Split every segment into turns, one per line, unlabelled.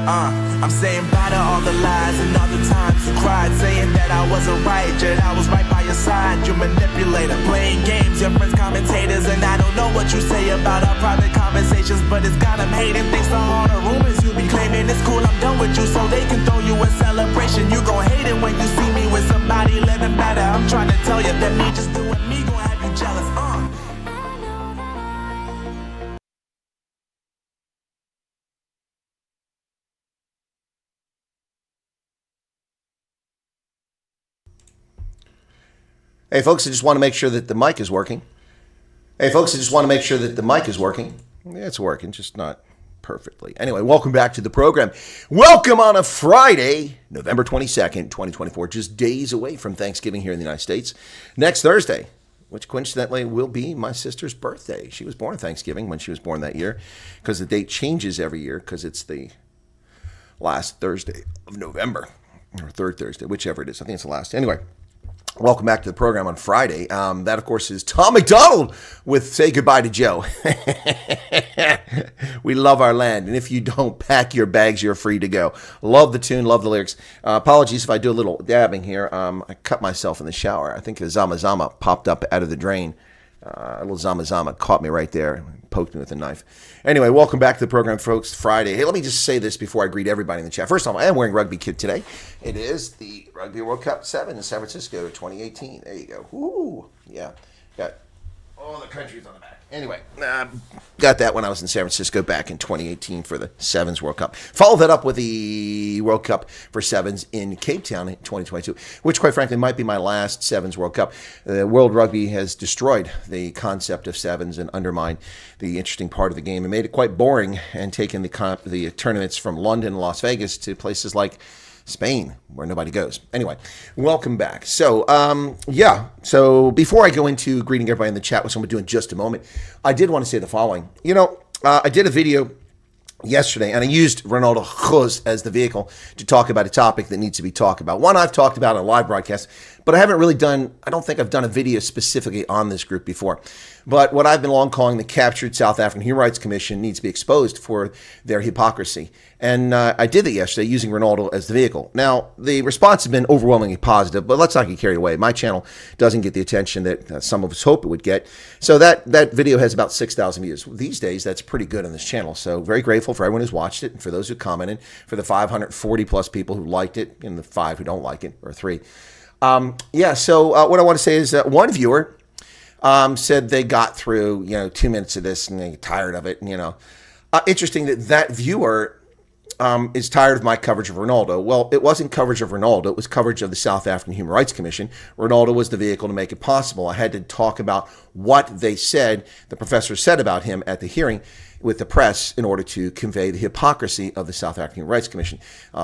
I'm saying bye to all the lies and all the times you cried, saying that I wasn't right, yet I was right by your side. You manipulator, playing games, your friends commentators, and I don't know what you say about our private conversations, but it's got them hating. Thanks to all the rumors you be claiming, it's cool, I'm done with you, so they can throw you a celebration. You gon' hate it when you see me with somebody living better. I'm trying to tell you that me just doing me gon' have you jealous.
Hey folks, I just want to make sure that the mic is working. Yeah, it's working, just not perfectly. Anyway, welcome back to the program. Welcome on a Friday, November 22nd, 2024, just days away from Thanksgiving here in the United States. Next Thursday, which coincidentally will be my sister's birthday. She was born on Thanksgiving when she was born that year, because the date changes every year because it's the last Thursday of November, or third Thursday, whichever it is. I think it's the last. Anyway. Welcome back to the program on Friday. That, of course, is Tom McDonald with Say Goodbye to Joe. We love our land, and if you don't pack your bags, you're free to go. Love the tune, love the lyrics. Apologies if I do a little dabbing here. I cut myself in the shower. I think a Zama Zama popped up out of the drain. A little Zama Zama caught me right there, poked me with a knife. Anyway, welcome back to the program, folks. Friday. Hey, let me just say this before I greet everybody in the chat. First of all, I am wearing rugby kit today. It is the Rugby World Cup 7 in San Francisco, 2018. There you go. Woo! Yeah, got all the countries on the back. Anyway, got that when I was in San Francisco back in 2018 for the Sevens World Cup. Followed that up with the World Cup for Sevens in Cape Town in 2022, which quite frankly might be my last Sevens World Cup. World Rugby has destroyed the concept of Sevens and undermined the interesting part of the game and made it quite boring, and taken the tournaments from London and Las Vegas to places like Spain, where nobody goes. Anyway, welcome back. So, so before I go into greeting everybody in the chat, which I'm going to do in just a moment, I did want to say the following. I did a video yesterday, and I used Ronaldo Cruz as the vehicle to talk about a topic that needs to be talked about. One I've talked about on a live broadcast, but I don't think I've done a video specifically on this group before. But what I've been long calling the captured South African Human Rights Commission needs to be exposed for their hypocrisy. And I did that yesterday using Ronaldo as the vehicle. Now, the response has been overwhelmingly positive, but let's not get carried away. My channel doesn't get the attention that some of us hope it would get. So that video has about 6,000 views. These days, that's pretty good on this channel. So very grateful for everyone who's watched it, and for those who commented, for the 540 plus people who liked it, and the 5 who don't like it, or 3. So what I want to say is that one viewer said they got through, 2 minutes of this and they get tired of it. And, interesting that viewer is tired of my coverage of Ronaldo. Well, it wasn't coverage of Ronaldo. It was coverage of the South African Human Rights Commission. Ronaldo was the vehicle to make it possible. I had to talk about what they said, the professor said about him at the hearing with the press, in order to convey the hypocrisy of the South African Human Rights Commission.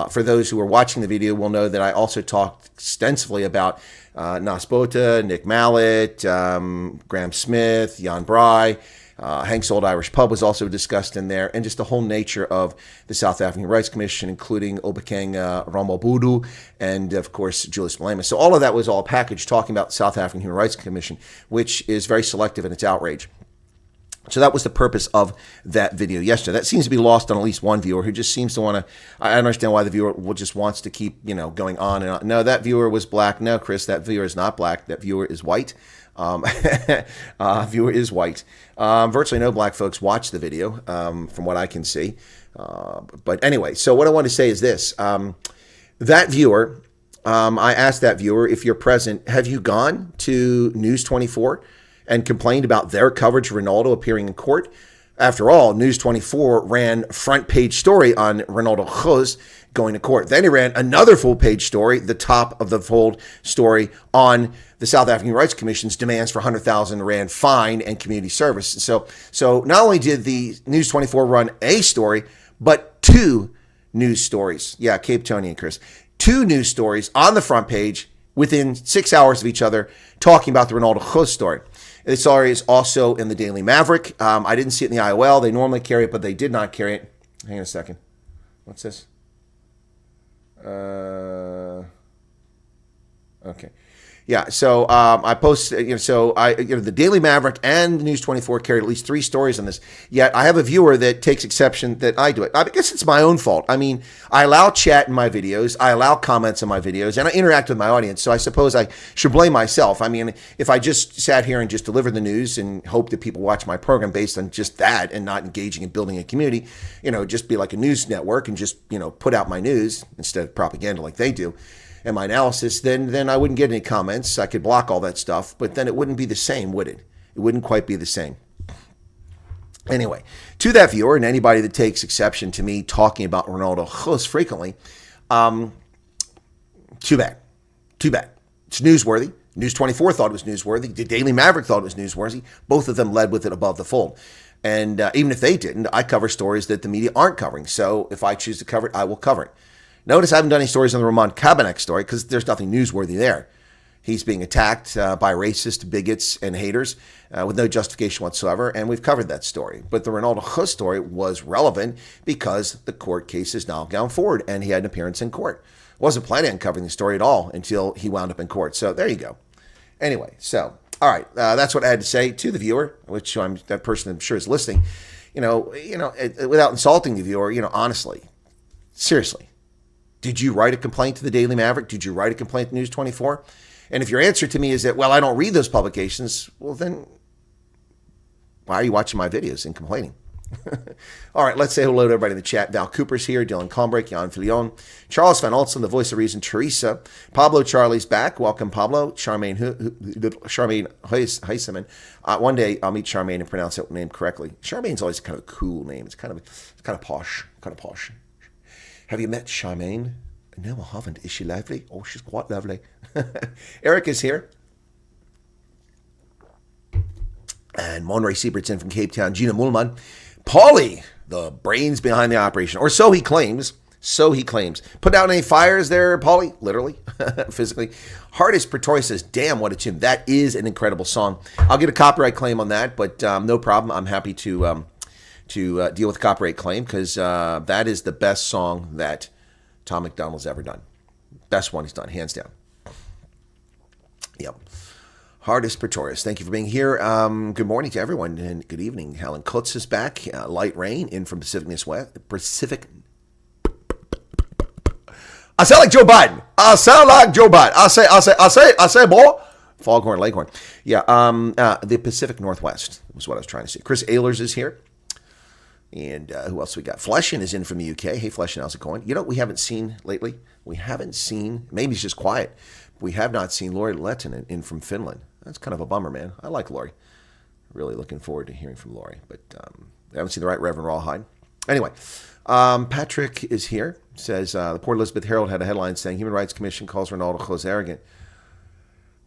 For those who are watching the video will know that I also talked extensively about Nas Botha, Nick Mallet, Graham Smith, Jan Bry. Hank's Old Irish Pub was also discussed in there, and just the whole nature of the South African Human Rights Commission, including Obakeng Ramabhudu and, of course, Julius Malema. So all of that was all packaged talking about the South African Human Rights Commission, which is very selective in its outrage. So that was the purpose of that video yesterday. That seems to be lost on at least one viewer who just seems to want to, I understand why the viewer just wants to keep, going on and on. No, that viewer was black. No, Chris, that viewer is not black. That viewer is white. Viewer is white. Virtually no black folks watch the video, from what I can see. But anyway, so what I want to say is this. That viewer, I asked that viewer, if you're present, have you gone to News 24 and complained about their coverage of Ronaldo appearing in court? After all, News 24 ran front page story on Ronaldo Cruz going to court. Then he ran another full page story, the top of the fold story, on the South African Human Rights Commission's demands for 100,000 Rand fine and community service. So not only did the News 24 run a story, but 2 news stories. Yeah, Cape Tony and Chris. 2 news stories on the front page within 6 hours of each other talking about the Ronaldo Cruz story. This story is also in the Daily Maverick. I didn't see it in the IOL. They normally carry it, but they did not carry it. Hang on a second. What's this? Okay. Yeah, so I post, the Daily Maverick and the News 24 carried at least 3 stories on this. Yet I have a viewer that takes exception that I do it. I guess it's my own fault. I mean, I allow chat in my videos, I allow comments in my videos, and I interact with my audience. So I suppose I should blame myself. I mean, if I just sat here and just delivered the news and hope that people watch my program based on just that and not engaging in building a community, just be like a news network and just, put out my news instead of propaganda like they do. And my analysis, then I wouldn't get any comments. I could block all that stuff, but then it wouldn't be the same, would it? It wouldn't quite be the same. Anyway, to that viewer and anybody that takes exception to me talking about Ronaldo frequently, too bad. It's newsworthy. News 24 thought it was newsworthy. The Daily Maverick thought it was newsworthy. Both of them led with it above the fold. And even if they didn't, I cover stories that the media aren't covering. So if I choose to cover it, I will cover it. Notice I haven't done any stories on the Roman Kabanek story because there's nothing newsworthy there. He's being attacked by racist bigots and haters with no justification whatsoever, and we've covered that story. But the Ronaldo story was relevant because the court case is now gone forward, and he had an appearance in court. Wasn't planning on covering the story at all until he wound up in court. So there you go. Anyway, so all right, that's what I had to say to the viewer, which that person I'm sure is listening. Without insulting the viewer, honestly, seriously. Did you write a complaint to the Daily Maverick? Did you write a complaint to News 24? And if your answer to me is that, well, I don't read those publications, well, then why are you watching my videos and complaining? All right, let's say hello to everybody in the chat. Val Cooper's here, Dylan Combrick, Jan Filion, Charles Van Olsen, the voice of reason, Teresa, Pablo Charlie's back. Welcome, Pablo. Charmaine Heiseman. One day I'll meet Charmaine and pronounce that name correctly. Charmaine's always kind of a cool name. It's kind of posh. Have you met Charmaine? No, I haven't. Is she lovely? Oh, she's quite lovely. Eric is here. And Monray Siebert's in from Cape Town. Gina Mullman. Paulie, the brains behind the operation. Or so he claims. Put out any fires there, Paulie? Literally. Physically. Hardest Pretoria says, damn, what a tune. That is an incredible song. I'll get a copyright claim on that, but no problem. I'm happy to deal with copyright claim because that is the best song that Tom McDonald's ever done. Best one he's done, hands down. Yep. Hardest Pretorius, thank you for being here. Good morning to everyone and good evening. Helen Kutz is back. Light rain in from Pacific. I sound like Joe Biden. I say, boy. Foghorn Leghorn. Yeah. The Pacific Northwest was what I was trying to say. Chris Ehlers is here. And who else we got? Fleshin is in from the UK. Hey, Fleshin, how's it going? We haven't seen lately? Maybe it's just quiet. We have not seen Lori Lettinen in from Finland. That's kind of a bummer, man. I like Lori. Really looking forward to hearing from Lori. But I haven't seen the Right Reverend Rawhide. Anyway, Patrick is here. Says, the Port Elizabeth Herald had a headline saying, Human Rights Commission calls Ronaldo Close arrogant.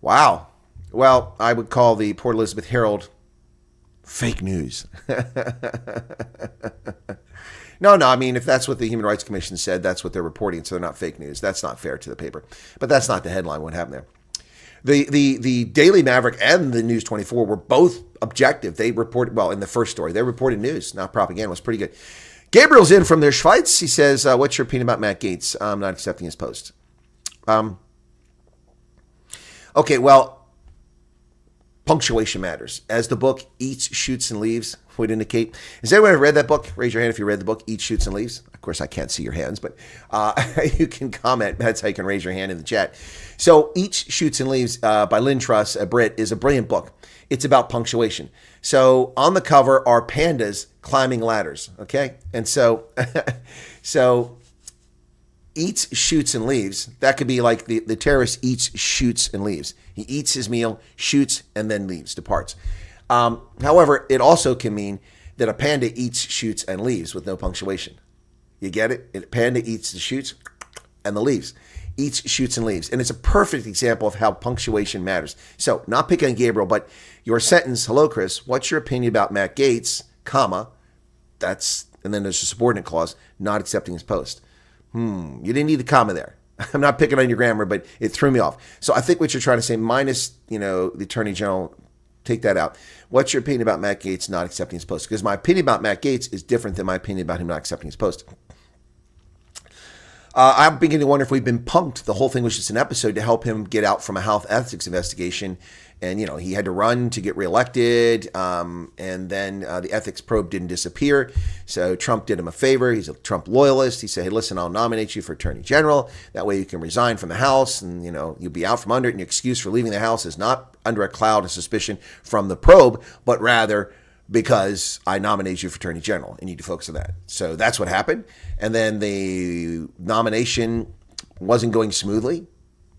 Wow. Well, I would call the Port Elizabeth Herald fake news. No, I mean, if that's what the Human Rights Commission said, that's what they're reporting, so they're not fake news. That's not fair to the paper. But that's not the headline. What happened there? The Daily Maverick and the News 24 were both objective. They reported, well, in the first story, they reported news, not propaganda. It was pretty good. Gabriel's in from their Schweiz. He says, what's your opinion about Matt Gaetz? I'm not accepting his post. Okay, well, punctuation matters. As the book Eats, Shoots, and Leaves would indicate. Has anyone ever read that book? Raise your hand if you read the book Eats, Shoots, and Leaves. Of course, I can't see your hands, but you can comment. That's how you can raise your hand in the chat. So Eats, Shoots, and Leaves by Lynn Truss, a Brit, is a brilliant book. It's about punctuation. So on the cover are pandas climbing ladders, okay? And so eats, shoots, and leaves. That could be like the terrorist eats, shoots, and leaves. He eats his meal, shoots, and then leaves, departs. However, it also can mean that a panda eats, shoots, and leaves with no punctuation. You get it? A panda eats the shoots and the leaves. Eats, shoots, and leaves. And it's a perfect example of how punctuation matters. So, not picking on Gabriel, but your sentence, hello, Chris, what's your opinion about Matt Gaetz, comma, that's, and then there's a subordinate clause, not accepting his post. You didn't need the comma there. I'm not picking on your grammar, but it threw me off. So I think what you're trying to say, minus, the Attorney General, take that out. What's your opinion about Matt Gaetz not accepting his post? Because my opinion about Matt Gaetz is different than my opinion about him not accepting his post. I'm beginning to wonder if we've been punked. The whole thing was just an episode to help him get out from a health ethics investigation. And, he had to run to get reelected. And then the ethics probe didn't disappear. So Trump did him a favor. He's a Trump loyalist. He said, hey, listen, I'll nominate you for attorney general. That way you can resign from the House and, you'll be out from under it. And your excuse for leaving the House is not under a cloud of suspicion from the probe, but rather because I nominated you for attorney general. You need to focus on that. So that's what happened. And then the nomination wasn't going smoothly.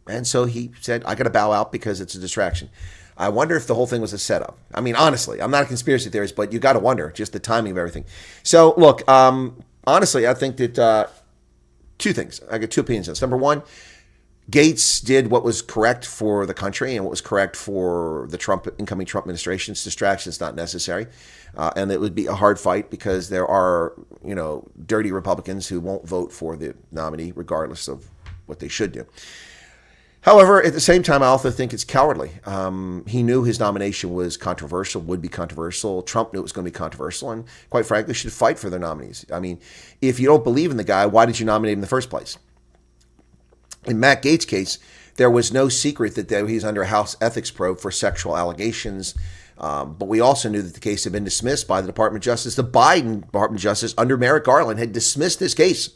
And so he said, I got to bow out because it's a distraction. I wonder if the whole thing was a setup. I mean, honestly, I'm not a conspiracy theorist, but you got to wonder just the timing of everything. So look, honestly, I think that two things. I got two opinions on this. Number one, Gates did what was correct for the country and what was correct for the incoming Trump administration's distraction is not necessary. And it would be a hard fight because there are, dirty Republicans who won't vote for the nominee regardless of what they should do. However, at the same time, I also think it's cowardly. He knew his nomination was controversial, would be controversial. Trump knew it was going to be controversial, and quite frankly, should fight for their nominees. I mean, if you don't believe in the guy, why did you nominate him in the first place? In Matt Gaetz' case, there was no secret that he's under a House ethics probe for sexual allegations. But we also knew that the case had been dismissed by the Department of Justice. The Biden Department of Justice under Merrick Garland had dismissed this case.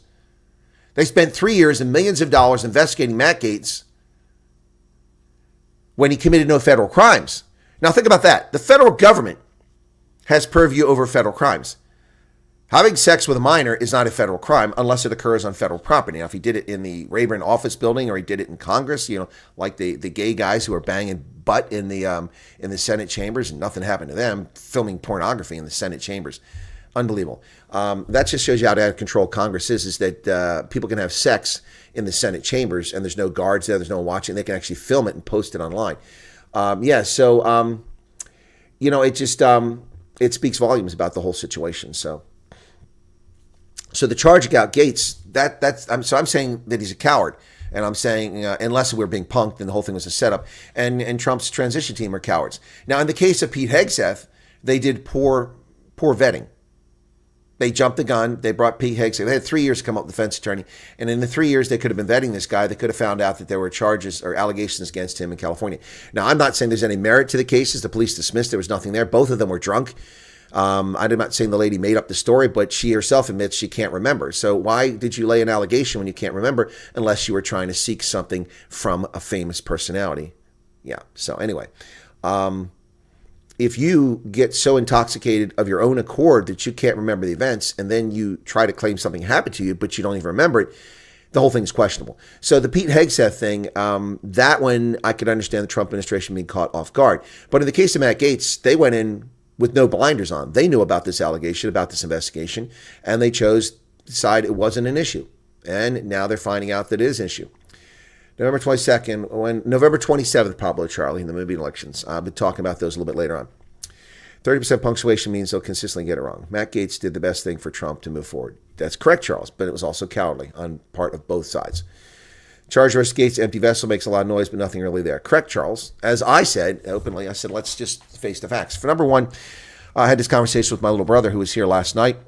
They spent 3 years and millions of dollars investigating Matt Gaetz when he committed no federal crimes. Now think about that. The federal government has purview over federal crimes. Having sex with a minor is not a federal crime unless it occurs on federal property. Now, if he did it in the Rayburn office building or he did it in Congress, like the gay guys who are banging butt in the Senate chambers and nothing happened to them, filming pornography in the Senate chambers. Unbelievable. That just shows you how out of control Congress is that people can have sex in the Senate chambers and there's no guards there, there's no one watching. They can actually film it and post it online. It speaks volumes about the whole situation. So the charge against Gaetz, I'm saying that he's a coward. And I'm saying, unless we're being punked and the whole thing was a setup, and Trump's transition team are cowards. Now, in the case of Pete Hegseth, they did poor vetting. They jumped the gun. They brought Pete Hegseth. They had 3 years to come up with a defense attorney. And in the 3 years they could have been vetting this guy, they could have found out that there were charges or allegations against him in California. Now, I'm not saying there's any merit to the cases. The police dismissed. There was nothing there. Both of them were drunk. I'm not saying the lady made up the story, but she herself admits she can't remember. So why did you lay an allegation when you can't remember unless you were trying to seek something from a famous personality? Yeah. So anyway, if you get so intoxicated of your own accord that you can't remember the events and then you try to claim something happened to you, but you don't even remember it, the whole thing's questionable. So the Pete Hegseth thing, that one I could understand the Trump administration being caught off guard. But in the case of Matt Gaetz, they went in with no blinders on. They knew about this allegation, about this investigation, and they chose to decide it wasn't an issue. And now they're finding out that it is an issue. November 27th, Pablo Charlie, in the movie elections. I'll be talking about those a little bit later on. 30% punctuation means they'll consistently get it wrong. Matt Gaetz did the best thing for Trump to move forward. That's correct, Charles, but it was also cowardly on part of both sides. Charge versus Gaetz, empty vessel makes a lot of noise, but nothing really there. Correct, Charles. As I said openly, I said, let's just face the facts. For number one, I had this conversation with my little brother who was here last night.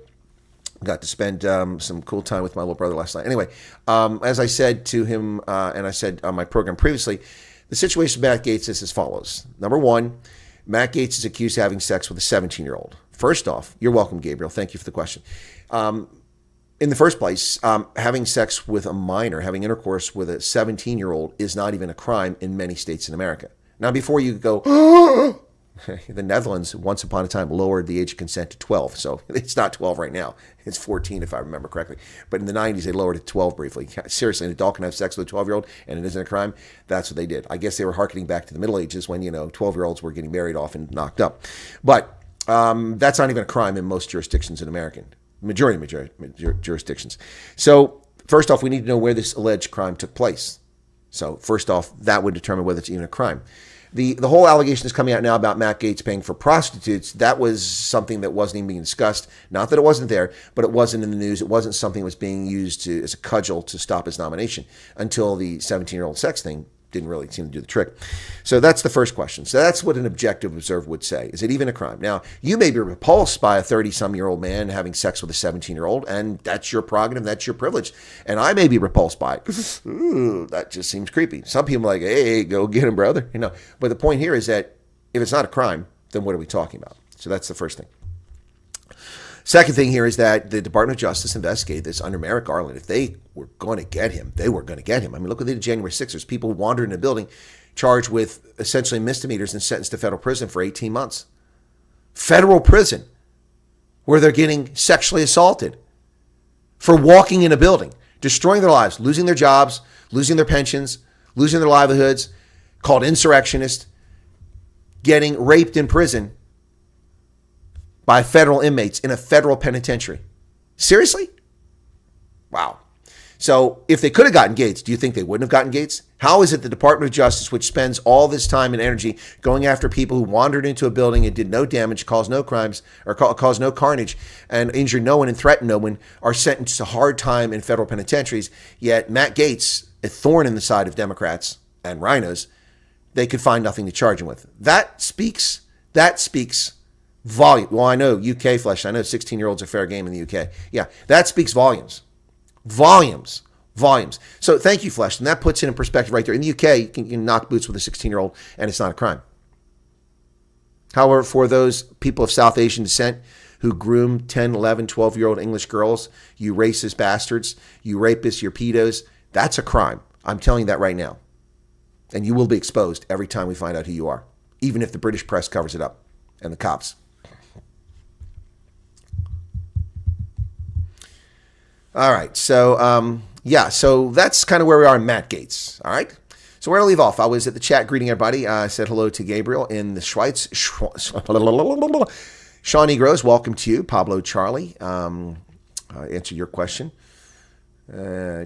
Got to spend some cool time with my little brother last night. Anyway, as I said to him, and I said on my program previously, the situation with Matt Gaetz is as follows. Number one, Matt Gaetz is accused of having sex with a 17-year-old. First off, you're welcome, Gabriel. Thank you for the question. In the first place, having sex with a minor, having intercourse with a 17-year-old is not even a crime in many states in America. Now, before you go, the Netherlands, once upon a time, lowered the age of consent to 12. So it's not 12 right now. It's 14, if I remember correctly. But in the 90s, they lowered it to 12 briefly. Seriously, an adult can have sex with a 12-year-old, and it isn't a crime. That's what they did. I guess they were hearkening back to the Middle Ages when, 12-year-olds were getting married off and knocked up. But that's not even a crime in most jurisdictions in America. Majority jurisdictions. So first off, we need to know where this alleged crime took place. So first off, that would determine whether it's even a crime. The whole allegation is coming out now about Matt Gaetz paying for prostitutes. That was something that wasn't even being discussed. Not that it wasn't there, but it wasn't in the news. It wasn't something that was being used as a cudgel to stop his nomination until the 17-year-old sex thing didn't really seem to do the trick. So that's the first question. So that's what an objective observer would say. Is it even a crime? Now, you may be repulsed by a 30-some-year-old man having sex with a 17-year-old, and that's your prerogative, that's your privilege. And I may be repulsed by it. Ooh, that just seems creepy. Some people are like, hey, go get him, brother. But the point here is that if it's not a crime, then what are we talking about? So that's the first thing. Second thing here is that the Department of Justice investigated this under Merrick Garland. If they were going to get him, they were going to get him. I mean, look what they did January 6th. There's people wandering in a building charged with essentially misdemeanors and sentenced to federal prison for 18 months. Federal prison, where they're getting sexually assaulted for walking in a building, destroying their lives, losing their jobs, losing their pensions, losing their livelihoods, called insurrectionists, getting raped in prison by federal inmates in a federal penitentiary. Seriously? Wow. So if they could have gotten Gates, do you think they wouldn't have gotten Gates? How is it the Department of Justice, which spends all this time and energy going after people who wandered into a building and did no damage, caused no crimes, or caused no carnage, and injured no one and threatened no one, are sentenced to hard time in federal penitentiaries, yet Matt Gaetz, a thorn in the side of Democrats and rhinos, they could find nothing to charge him with. That speaks volume. Well, I know UK flesh. I know 16-year-olds are fair game in the UK. Yeah, that speaks volumes. Volumes. So thank you, Flesh. And that puts it in perspective right there. In the UK, you can knock boots with a 16-year-old and it's not a crime. However, for those people of South Asian descent who groom 10, 11, 12-year-old English girls, you racist bastards, you rapists, you pedos, that's a crime. I'm telling you that right now. And you will be exposed every time we find out who you are, even if the British press covers it up and the cops. All right, so so that's kind of where we are in Matt Gaetz. All right, so where to leave off? I was at the chat greeting everybody. I said hello to Gabriel in the Schweiz. Shawnee Gross, welcome to you. Pablo Charlie, answer your question.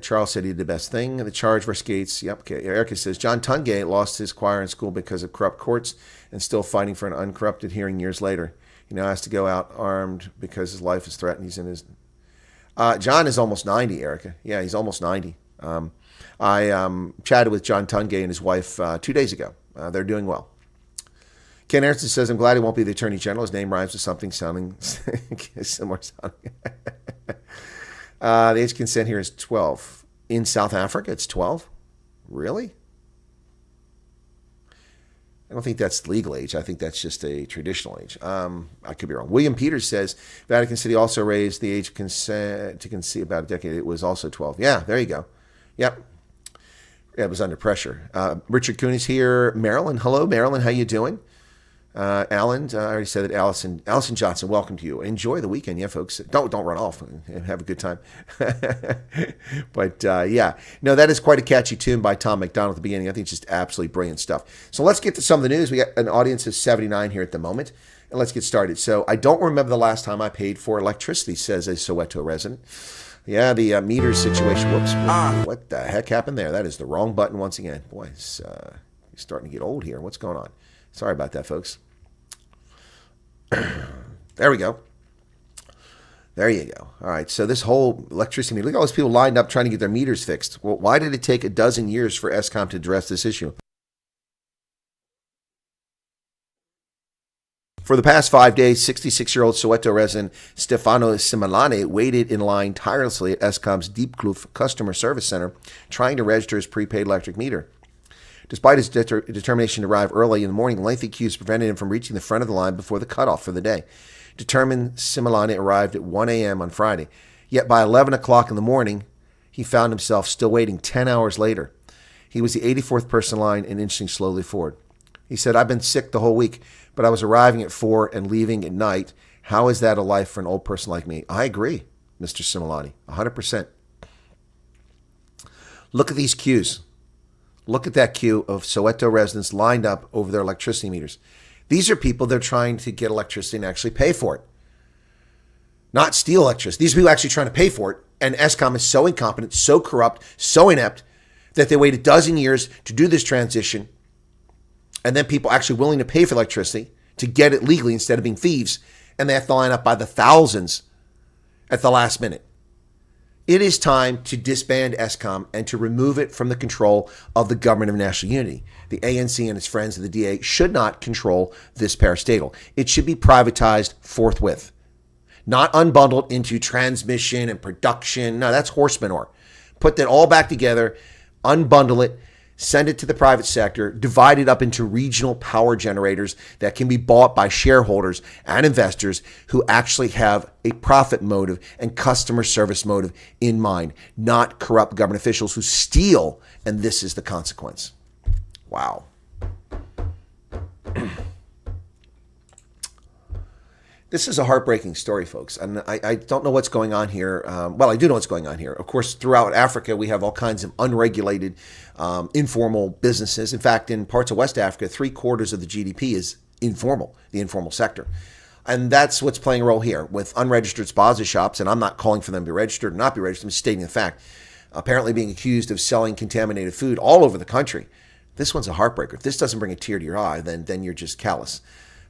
Charles said he did the best thing. The charge versus Gates. Yep. Okay. Erica says John Tungay lost his choir in school because of corrupt courts and still fighting for an uncorrupted hearing years later. He now has to go out armed because his life is threatened. He's in his. John is almost 90, Erica. Yeah, he's almost 90. I chatted with John Tungay and his wife 2 days ago. They're doing well. Ken Ernst says, I'm glad he won't be the Attorney General. His name rhymes with something sounding similar sounding. The age of consent here is 12. In South Africa, it's 12? Really? I don't think that's the legal age. I think that's just a traditional age. I could be wrong. William Peters says Vatican City also raised the age of consent to conceive about a decade. It was also 12. Yeah, there you go. Yep. Yeah, it was under pressure. Richard Kuhn is here. Marilyn. Hello, Marilyn. How you doing? Alan, I already said that. Allison Johnson, welcome to you. Enjoy the weekend, yeah, folks. Don't run off. Have a good time. But yeah, no, that is quite a catchy tune by Tom McDonald at the beginning. I think it's just absolutely brilliant stuff. So let's get to some of the news. We got an audience of 79 here at the moment, and let's get started. So I don't remember the last time I paid for electricity, says a Soweto resident. Yeah, the meter situation. Whoops. What the heck happened there? That is the wrong button once again. Boy, it's starting to get old here. What's going on? Sorry about that, folks. There we go. There you go. All right, so this whole electricity meter, look at all those people lined up trying to get their meters fixed. Well, why did it take a dozen years for Eskom to address this issue? For the past 5 days, 66-year-old Soweto resident Stefano Simalane waited in line tirelessly at Eskom's Diepkloof Customer Service Center, trying to register his prepaid electric meter. Despite his determination to arrive early in the morning, lengthy queues prevented him from reaching the front of the line before the cutoff for the day. Determined, Simalane arrived at 1 a.m. on Friday. Yet by 11 o'clock in the morning, he found himself still waiting 10 hours later. He was the 84th person in line and inching slowly forward. He said, I've been sick the whole week, but I was arriving at 4 and leaving at night. How is that a life for an old person like me? I agree, Mr. Simalane, 100%. Look at these queues. Look at that queue of Soweto residents lined up over their electricity meters. These are people that are trying to get electricity and actually pay for it. Not steal electricity. These are people actually trying to pay for it. And Eskom is so incompetent, so corrupt, so inept that they wait a dozen years to do this transition. And then people actually willing to pay for electricity to get it legally instead of being thieves. And they have to line up by the thousands at the last minute. It is time to disband Eskom and to remove it from the control of the government of national unity. The ANC and its friends of the DA should not control this parastatal. It should be privatized forthwith, not unbundled into transmission and production. No, that's horse manure. Put that all back together, unbundle it, send it to the private sector, divide it up into regional power generators that can be bought by shareholders and investors who actually have a profit motive and customer service motive in mind, not corrupt government officials who steal, and this is the consequence. Wow. This is a heartbreaking story, folks. And I don't know what's going on here. Well, I do know what's going on here. Of course, throughout Africa, we have all kinds of unregulated, informal businesses. In fact, in parts of West Africa, 3/4 of the GDP is informal, the informal sector. And that's what's playing a role here with unregistered spaza shops. And I'm not calling for them to be registered or not be registered. I'm stating the fact. Apparently being accused of selling contaminated food all over the country. This one's a heartbreaker. If this doesn't bring a tear to your eye, then you're just callous.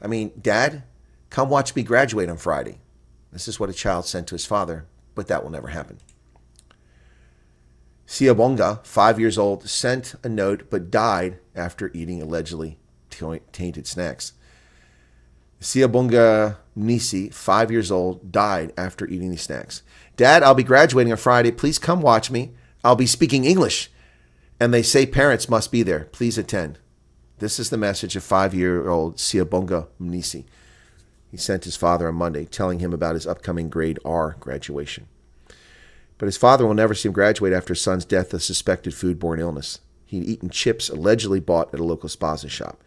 I mean, Dad, come watch me graduate on Friday. This is what a child sent to his father, but that will never happen. Siabonga, 5 years old, sent a note but died after eating allegedly tainted snacks. Siabonga Nisi, 5 years old, died after eating these snacks. Dad, I'll be graduating on Friday. Please come watch me. I'll be speaking English. And they say parents must be there. Please attend. This is the message of 5-year-old Siabonga Nisi. He sent his father on Monday, telling him about his upcoming grade R graduation. But his father will never see him graduate after his son's death of suspected foodborne illness. He'd eaten chips allegedly bought at a local spaza shop.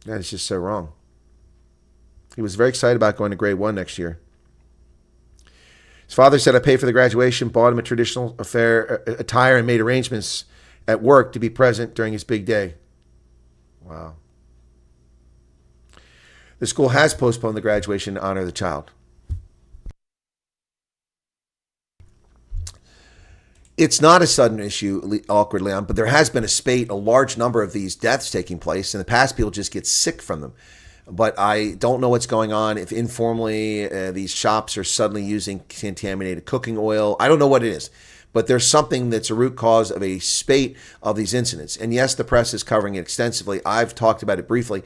That is just so wrong. He was very excited about going to grade 1 next year. His father said, I paid for the graduation, bought him a traditional attire, and made arrangements at work to be present during his big day. Wow. The school has postponed the graduation to honor the child. It's not a sudden issue, awkward, Leon, but there has been a large number of these deaths taking place. In the past, people just get sick from them. But I don't know what's going on. If informally these shops are suddenly using contaminated cooking oil, I don't know what it is. But there's something that's a root cause of a spate of these incidents. And yes, the press is covering it extensively. I've talked about it briefly.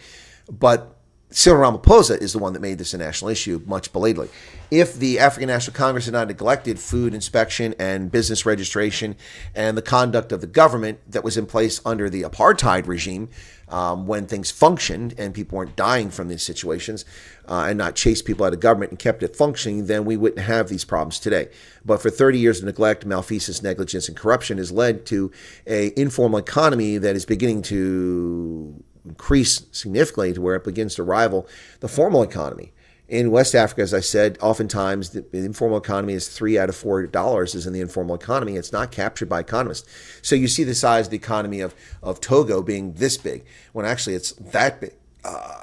But Cyril Ramaphosa is the one that made this a national issue, much belatedly. If the African National Congress had not neglected food inspection and business registration and the conduct of the government that was in place under the apartheid regime, when things functioned and people weren't dying from these situations, and not chased people out of government and kept it functioning, then we wouldn't have these problems today. But for 30 years of neglect, malfeasance, negligence, and corruption has led to an informal economy that is beginning to increase significantly to where it begins to rival the formal economy. In West Africa, as I said, oftentimes the informal economy is $3 out of $4 is in the informal economy. It's not captured by economists. So you see the size of the economy of Togo being this big, when actually it's that big.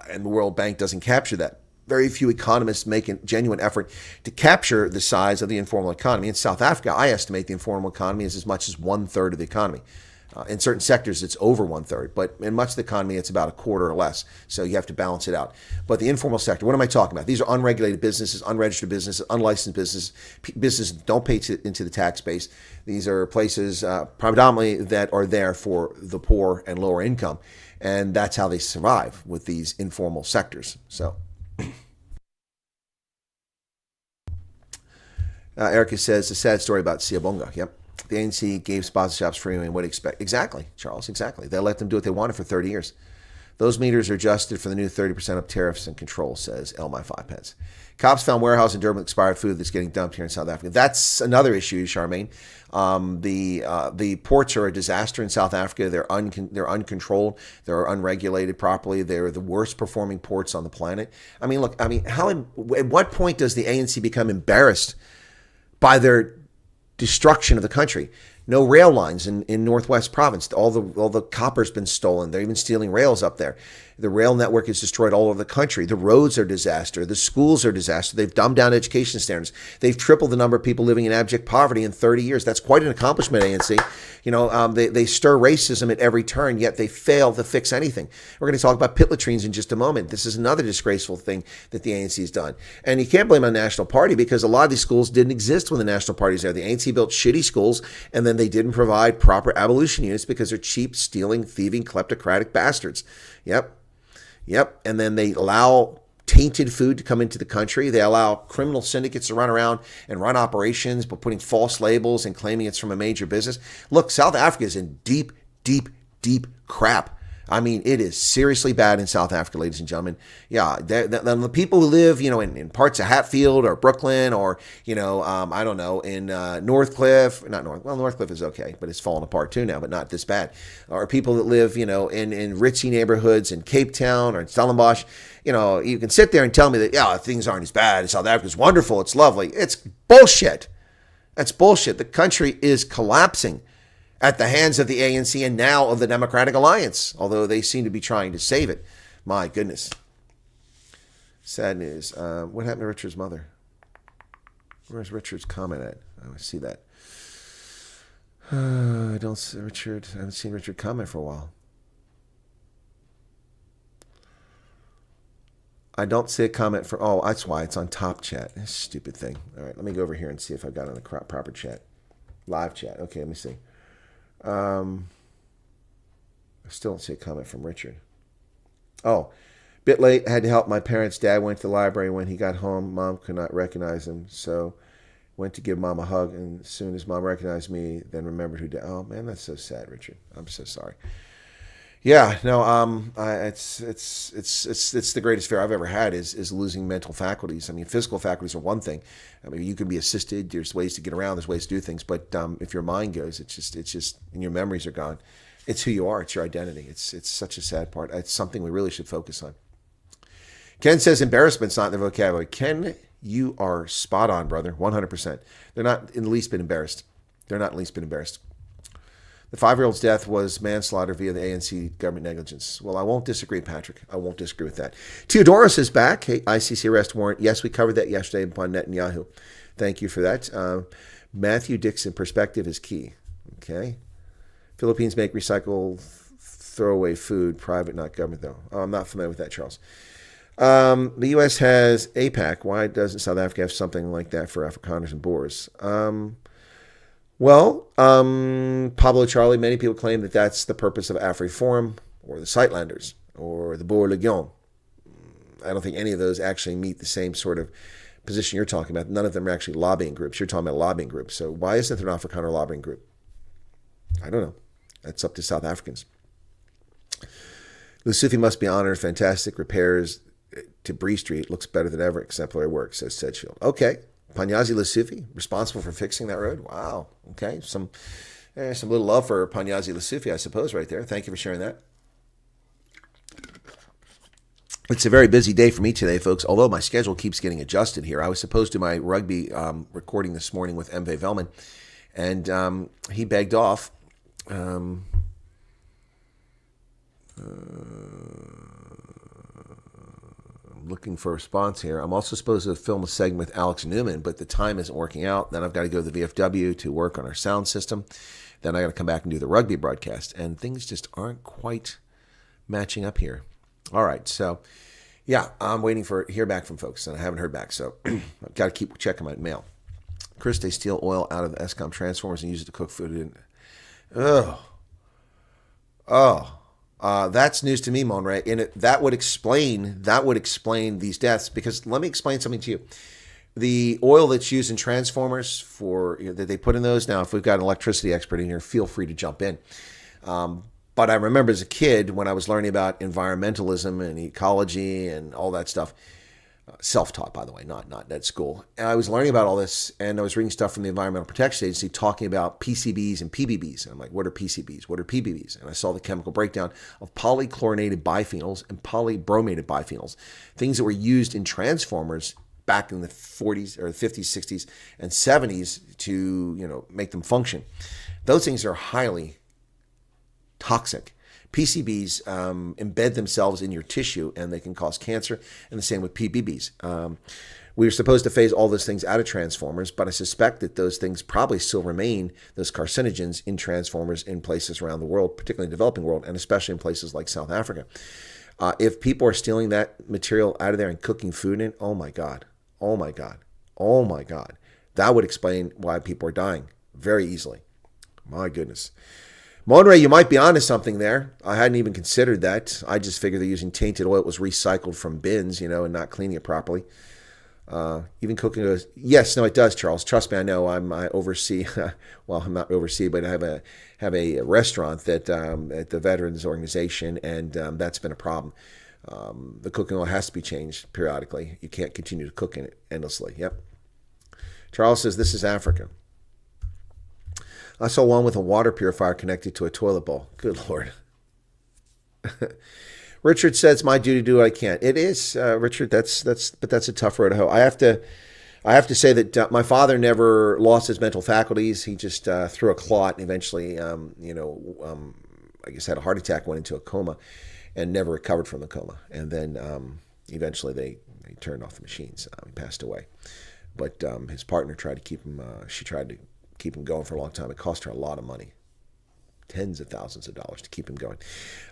And the World Bank doesn't capture that. Very few economists make a genuine effort to capture the size of the informal economy. In South Africa, I estimate the informal economy is as much as 1/3 of the economy. In certain sectors, it's over 1/3, but in much of the economy, it's about 1/4 or less. So you have to balance it out. But the informal sector, what am I talking about? These are unregulated businesses, unregistered businesses, unlicensed businesses, businesses that don't pay into the tax base. These are places predominantly that are there for the poor and lower income. And that's how they survive with these informal sectors. So Erica says, a sad story about Siabonga. Yep. The ANC gave spaza shops free and what do you expect? Exactly, Charles, exactly. They let them do what they wanted for 30 years. Those meters are adjusted for the new 30% up tariffs and control, says Elmy 5 pence. Cops found warehouse in Durban with expired food that's getting dumped here in South Africa. That's another issue, Charmaine. The ports are a disaster in South Africa. They're uncontrolled. They're unregulated properly. They're the worst performing ports on the planet. I mean, look, at what point does the ANC become embarrassed by their destruction of the country? No rail lines in Northwest Province. All the copper's been stolen. They're even stealing rails up there. The rail network is destroyed all over the country. The roads are a disaster. The schools are a disaster. They've dumbed down education standards. They've tripled the number of people living in abject poverty in 30 years. That's quite an accomplishment, ANC. They stir racism at every turn, yet they fail to fix anything. We're going to talk about pit latrines in just a moment. This is another disgraceful thing that the ANC has done. And you can't blame the National Party because a lot of these schools didn't exist when the National Party was there. The ANC built shitty schools, and then they didn't provide proper abolition units because they're cheap, stealing, thieving, kleptocratic bastards. Yep. And then they allow tainted food to come into the country. They allow criminal syndicates to run around and run operations by putting false labels and claiming it's from a major business. Look, South Africa is in deep, deep, deep crap. I mean, it is seriously bad in South Africa, ladies and gentlemen. Yeah, the people who live, in parts of Hatfield or Brooklyn or, in Northcliffe, Northcliffe is okay, but it's falling apart too now, but not this bad. Or people that live, in ritzy neighborhoods in Cape Town or in Stellenbosch, you can sit there and tell me that, things aren't as bad. South Africa's wonderful. It's lovely. It's bullshit. That's bullshit. The country is collapsing at the hands of the ANC and now of the Democratic Alliance, although they seem to be trying to save it. My goodness. Sad news. What happened to Richard's mother? Where's Richard's comment at? I see that. I don't see Richard. I haven't seen Richard comment for a while. I don't see a comment for... Oh, that's why it's on top chat. This stupid thing. All right, let me go over here and see if I've got it on the proper chat. Live chat. Okay, let me see. I still don't see a comment from Richard. Oh, bit late. Had to help my parents. Dad went to the library. When he got home, Mom could not recognize him, so went to give Mom a hug. And as soon as Mom recognized me, then remembered who did. Oh man, that's so sad, Richard. I'm so sorry. Yeah, no. It's the greatest fear I've ever had is losing mental faculties. I mean, physical faculties are one thing. I mean, you can be assisted. There's ways to get around. There's ways to do things. But if your mind goes, it's just, and your memories are gone. It's who you are. It's your identity. It's such a sad part. It's something we really should focus on. Ken says embarrassment's not in their vocabulary. Ken, you are spot on, brother. 100%. They're not in the least bit embarrassed. The 5-year-old's death was manslaughter via the ANC government negligence. Well, I won't disagree, Patrick. I won't disagree with that. Theodoros is back. Hey, ICC arrest warrant. Yes, we covered that yesterday upon Netanyahu. Thank you for that. Matthew Dixon, perspective is key. Okay. Philippines make recycled throwaway food, private, not government, though. Oh, I'm not familiar with that, Charles. The U.S. has APAC. Why doesn't South Africa have something like that for Afrikaners and Boers? Pablo Charlie, many people claim that that's the purpose of AfriForum or the Sightlanders or the Boer Legion. I don't think any of those actually meet the same sort of position you're talking about. None of them are actually lobbying groups. You're talking about a lobbying group. So why isn't there an Afrikaner lobbying group? I don't know. That's up to South Africans. Lusufi must be honored. Fantastic repairs to Bree Street. Looks better than ever. Exemplary work, says Sedgefield. Okay. Panyazi Lusufi, responsible for fixing that road. Wow. Okay. Some little love for Panyazi Lusufi, I suppose, right there. Thank you for sharing that. It's a very busy day for me today, folks, although my schedule keeps getting adjusted here. I was supposed to do my rugby recording this morning with M.V. Velman, and he begged off. Looking for a response here. I'm also supposed to film a segment with Alex Newman, but the time isn't working out. Then I've got to go to the VFW to work on our sound system. Then I got to come back and do the rugby broadcast, and things just aren't quite matching up here. All right, so yeah, I'm waiting for hear back from folks, and I haven't heard back, so I've got to keep checking my mail. Chris, they steal oil out of the Eskom transformers and use it to cook food. That's news to me, Monray, and that would explain these deaths. Because let me explain something to you. The oil that's used in transformers that they put in those. Now, if we've got an electricity expert in here, feel free to jump in. But I remember as a kid when I was learning about environmentalism and ecology and all that stuff. Self-taught, by the way, not at school. And I was learning about all this, and I was reading stuff from the Environmental Protection Agency talking about PCBs and PBBs. And I'm like, what are PCBs? What are PBBs? And I saw the chemical breakdown of polychlorinated biphenyls and polybromated biphenyls, things that were used in transformers back in the 40s or 50s, 60s, and 70s to make them function. Those things are highly toxic PCBs embed themselves in your tissue, and they can cause cancer, and the same with PBBs. We were supposed to phase all those things out of transformers, but I suspect that those things probably still remain, those carcinogens, in transformers in places around the world, particularly in the developing world, and especially in places like South Africa. If people are stealing that material out of there and cooking food in, oh my God, oh my God, oh my God. That would explain why people are dying very easily. My goodness. Monray, you might be onto something there. I hadn't even considered that. I just figured they're using tainted oil that was recycled from bins, and not cleaning it properly. Even cooking goes, yes, no, it does, Charles. Trust me, I know. I oversee, well, I'm not oversee, but I have a restaurant that at the Veterans Organization, and that's been a problem. The cooking oil has to be changed periodically. You can't continue to cook in it endlessly. Yep. Charles says, this is Africa. I saw one with a water purifier connected to a toilet bowl. Good Lord. Richard says, my duty to do what I can. It is, Richard, but that's a tough road to hoe. I have to say that my father never lost his mental faculties. He just threw a clot and eventually, I guess had a heart attack, went into a coma, and never recovered from the coma. And then eventually they turned off the machines. He passed away. But his partner tried to keep him, she tried to keep him going for a long time. It cost her a lot of money. Tens of thousands of dollars to keep him going.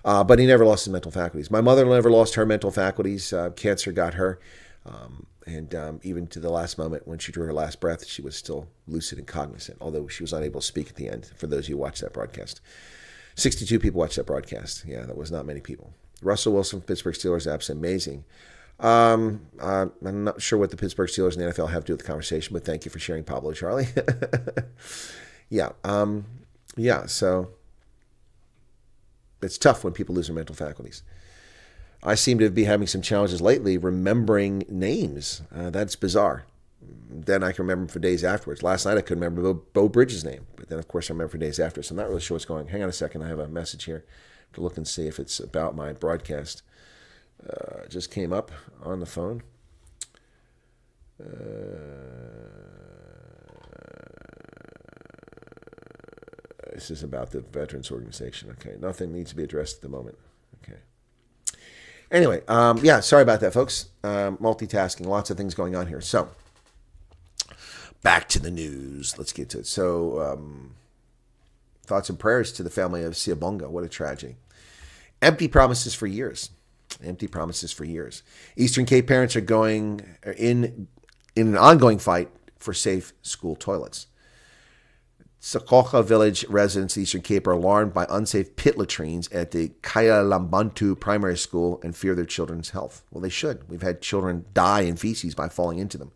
But he never lost his mental faculties. My mother never lost her mental faculties. Cancer got her. And even to the last moment when she drew her last breath, she was still lucid and cognizant, although she was unable to speak at the end, for those who watched that broadcast. 62 people watched that broadcast. Yeah, that was not many people. Russell Wilson from Pittsburgh Steelers, absolutely amazing. I'm not sure what the Pittsburgh Steelers and the NFL have to do with the conversation, but thank you for sharing, Pablo Charlie. Yeah, so it's tough when people lose their mental faculties. I seem to be having some challenges lately remembering names. That's bizarre. Then I can remember them for days afterwards. Last night I couldn't remember Bo Bridges' name, but then of course I remember for days after. So I'm not really sure what's going on. Hang on a second. I have a message here to look and see if it's about my broadcast. It just came up on the phone. This is about the Veterans Organization. Okay, nothing needs to be addressed at the moment. Okay. Anyway, sorry about that, folks. Multitasking, lots of things going on here. So, back to the news. Let's get to it. So, thoughts and prayers to the family of Siyabonga. What a tragedy. Empty promises for years. Empty promises for years. Eastern Cape parents are going in an ongoing fight for safe school toilets. Sokoka Village residents in Eastern Cape are alarmed by unsafe pit latrines at the Kaialambantu Primary School and fear their children's health. Well, they should. We've had children die in feces by falling into them.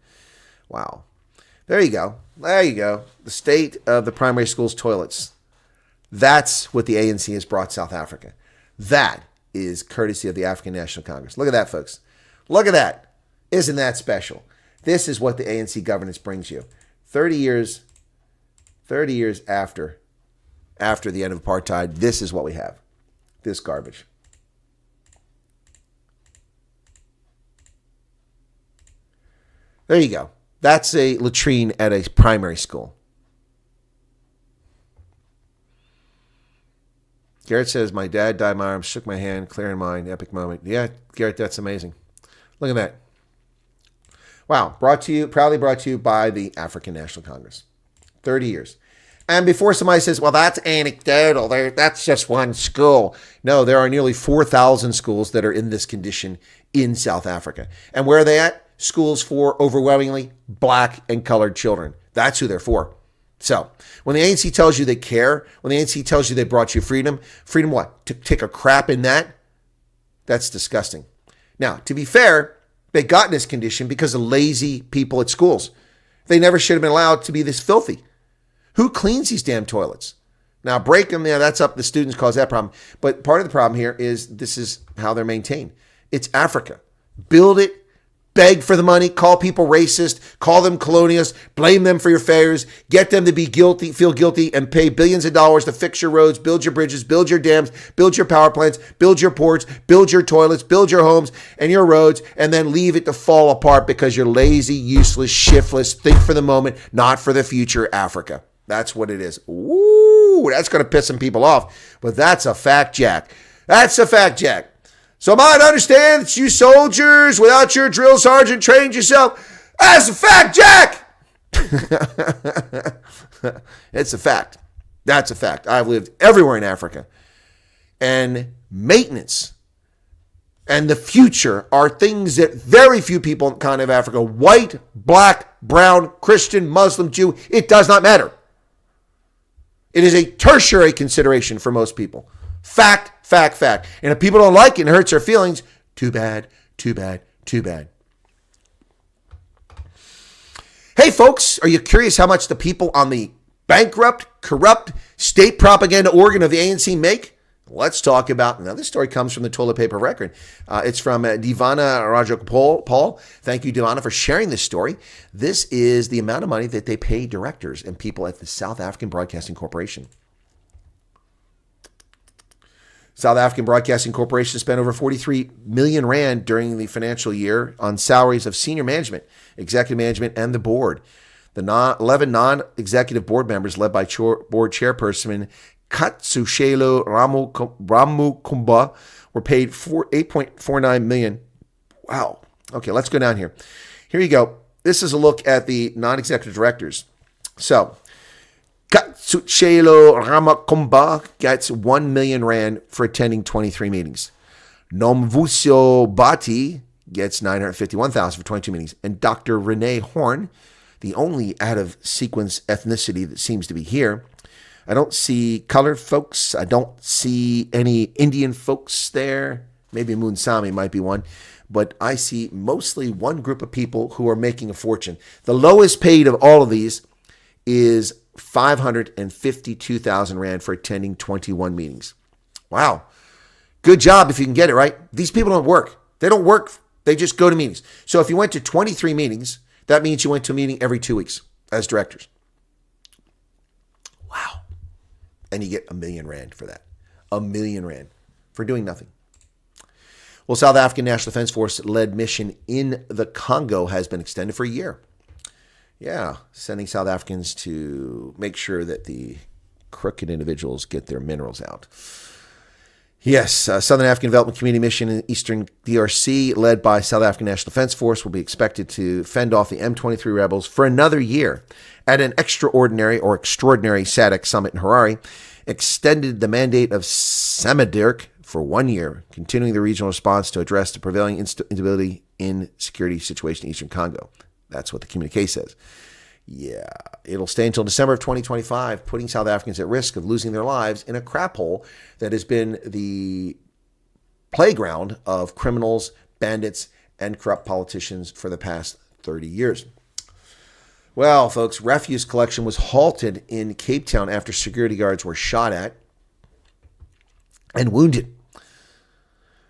Wow. There you go. There you go. The state of the primary school's toilets. That's what the ANC has brought South Africa. That is courtesy of the African National Congress. Look at that, folks. Look at that. Isn't that special? This is what the ANC governance brings you. 30 years after the end of apartheid, this is what we have. This garbage. There you go. That's a latrine at a primary school. Garrett says, my dad died, my arms, shook my hand, clear in mind, epic moment. Yeah, Garrett, that's amazing. Look at that. Wow. Proudly brought to you by the African National Congress. 30 years. And before somebody says, well, that's anecdotal, that's just one school. No, there are nearly 4,000 schools that are in this condition in South Africa. And where are they at? Schools for overwhelmingly black and colored children. That's who they're for. So when the ANC tells you they care, when the ANC tells you they brought you freedom what? To take a crap in that? That's disgusting. Now, to be fair, they got in this condition because of lazy people at schools. They never should have been allowed to be this filthy. Who cleans these damn toilets? Now, break them, that's up to the students, cause that problem. But part of the problem here is this is how they're maintained. It's Africa. Build it, beg for the money, call people racist, call them colonialists, blame them for your failures, get them to be guilty, feel guilty, and pay billions of dollars to fix your roads, build your bridges, build your dams, build your power plants, build your ports, build your toilets, build your homes and your roads, and then leave it to fall apart because you're lazy, useless, shiftless, think for the moment, not for the future, Africa. That's what it is. Ooh, that's going to piss some people off. But that's a fact, Jack. That's a fact, Jack. So am I to understand that you soldiers, without your drill sergeant, trained yourself? That's a fact, Jack! It's a fact. That's a fact. I've lived everywhere in Africa. And maintenance and the future are things that very few people in the continent of Africa, white, black, brown, Christian, Muslim, Jew, it does not matter. It is a tertiary consideration for most people. Fact, fact, fact. And if people don't like it and it hurts their feelings, too bad, too bad, too bad. Hey, folks, are you curious how much the people on the bankrupt, corrupt state propaganda organ of the ANC make? Let's talk about, now this story comes from the Toilet Paper Record. It's from Divana Rajagopal. Thank you, Divana, for sharing this story. This is the amount of money that they pay directors and people at the South African Broadcasting Corporation. South African Broadcasting Corporation spent over 43 million rand during the financial year on salaries of senior management, executive management, and the board. The 11 non-executive board members, led by board chairperson Katsushelo Ramukumba, were paid $8.49 million. Wow. Okay, let's go down here. Here you go. This is a look at the non-executive directors. So, Katsushelo Ramukumba gets 1 million rand for attending 23 meetings. Nomvusio Bati gets 951,000 for 22 meetings. And Dr. Renee Horn, the only out-of-sequence ethnicity that seems to be here, I don't see colored folks. I don't see any Indian folks there. Maybe Munsami might be one. But I see mostly one group of people who are making a fortune. The lowest paid of all of these is 552,000 rand for attending 21 meetings. Wow. Good job if you can get it, right? These people don't work. They don't work. They just go to meetings. So if you went to 23 meetings, that means you went to a meeting every 2 weeks as directors. Wow. And you get 1 million rand for that. 1 million rand for doing nothing. Well, South African National Defense Force led mission in the Congo has been extended for a year. Yeah, sending South Africans to make sure that the crooked individuals get their minerals out. Yes, Southern African Development Community mission in Eastern DRC, led by South African National Defense Force, will be expected to fend off the M23 rebels for another year. At an extraordinary SADC summit in Harare, extended the mandate of SAMIDRC for 1 year, continuing the regional response to address the prevailing instability in security situation in Eastern Congo. That's what the communique says. Yeah, it'll stay until December of 2025, putting South Africans at risk of losing their lives in a crap hole that has been the playground of criminals, bandits, and corrupt politicians for the past 30 years. Well, folks, refuse collection was halted in Cape Town after security guards were shot at and wounded.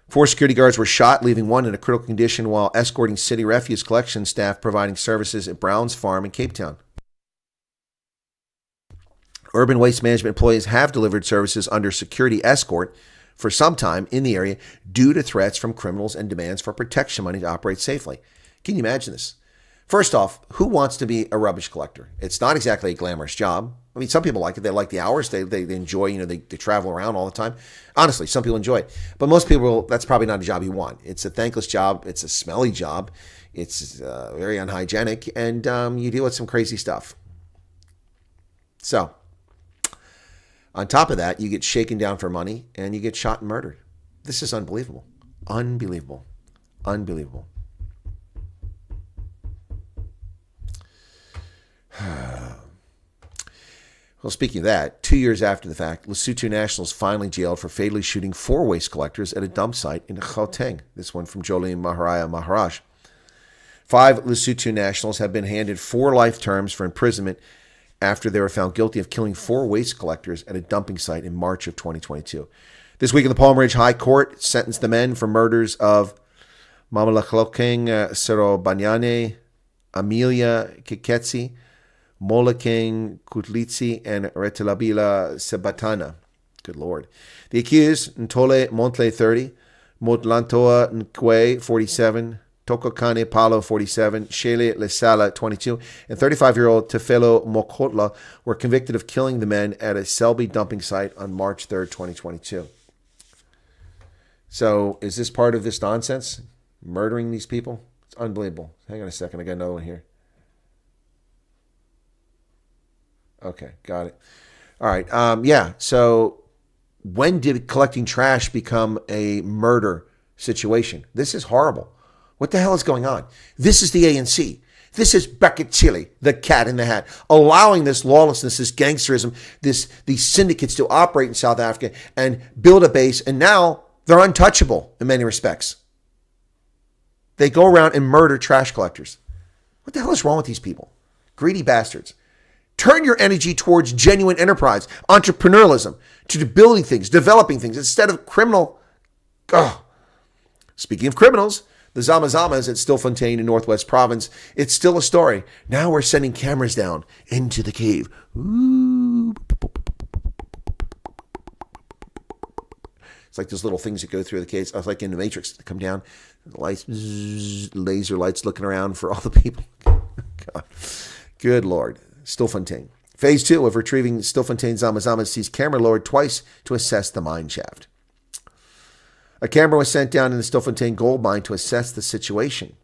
4 security guards were shot, leaving one in a critical condition while escorting city refuse collection staff providing services at Brown's Farm in Cape Town. Urban waste management employees have delivered services under security escort for some time in the area due to threats from criminals and demands for protection money to operate safely. Can you imagine this? First off, who wants to be a rubbish collector? It's not exactly a glamorous job. I mean, some people like it. They like the hours. They enjoy, they travel around all the time. Honestly, some people enjoy it. But most people, that's probably not a job you want. It's a thankless job. It's a smelly job. It's very unhygienic. And you deal with some crazy stuff. So, on top of that, you get shaken down for money and you get shot and murdered. This is unbelievable. Unbelievable. Unbelievable. Well, speaking of that, 2 years after the fact, Lesotho nationals finally jailed for fatally shooting 4 waste collectors at a dump site in Gauteng. This one from Jolene Maharaya Maharaj. 5 Lesotho nationals have been handed 4 life terms for imprisonment after they were found guilty of killing 4 waste collectors at a dumping site in March of 2022. This week in the Palm Ridge High Court sentenced the men for murders of Mamalakhlokeng Serobanyane, Amelia Kiketsi, Molokeng Kutlitsi, and Retelabila Sebatana. Good Lord. The accused, Ntole Montle, 30, Motlantoa Nkwe, 47, Tokokane Palo, 47, Shele Lesala, 22, and 35-year-old Tefelo Mokotla were convicted of killing the men at a Selby dumping site on March 3rd, 2022. So is this part of this nonsense? Murdering these people? It's unbelievable. Hang on a second. I got another one here. Okay, got it. All right. Yeah. So when did collecting trash become a murder situation? This is horrible. What the hell is going on? This is the ANC. This is Beckett Chile, the cat in the hat, allowing this lawlessness, this gangsterism, these syndicates to operate in South Africa and build a base. And now they're untouchable in many respects. They go around and murder trash collectors. What the hell is wrong with these people? Greedy bastards. Turn your energy towards genuine enterprise, entrepreneurialism, to building things, developing things, instead of criminal. Oh. Speaking of criminals, the Zamazamas at Stilfontein in Northwest Province, it's still a story. Now we're sending cameras down into the cave. Ooh. It's like those little things that go through the caves. I was like in the Matrix, they come down, the lights, laser lights looking around for all the people. God. Good Lord. Stilfontein. Phase 2 of retrieving Stilfontein Zamazamas sees camera lowered twice to assess the mine shaft. A camera was sent down in the Stilfontein gold mine to assess the situation.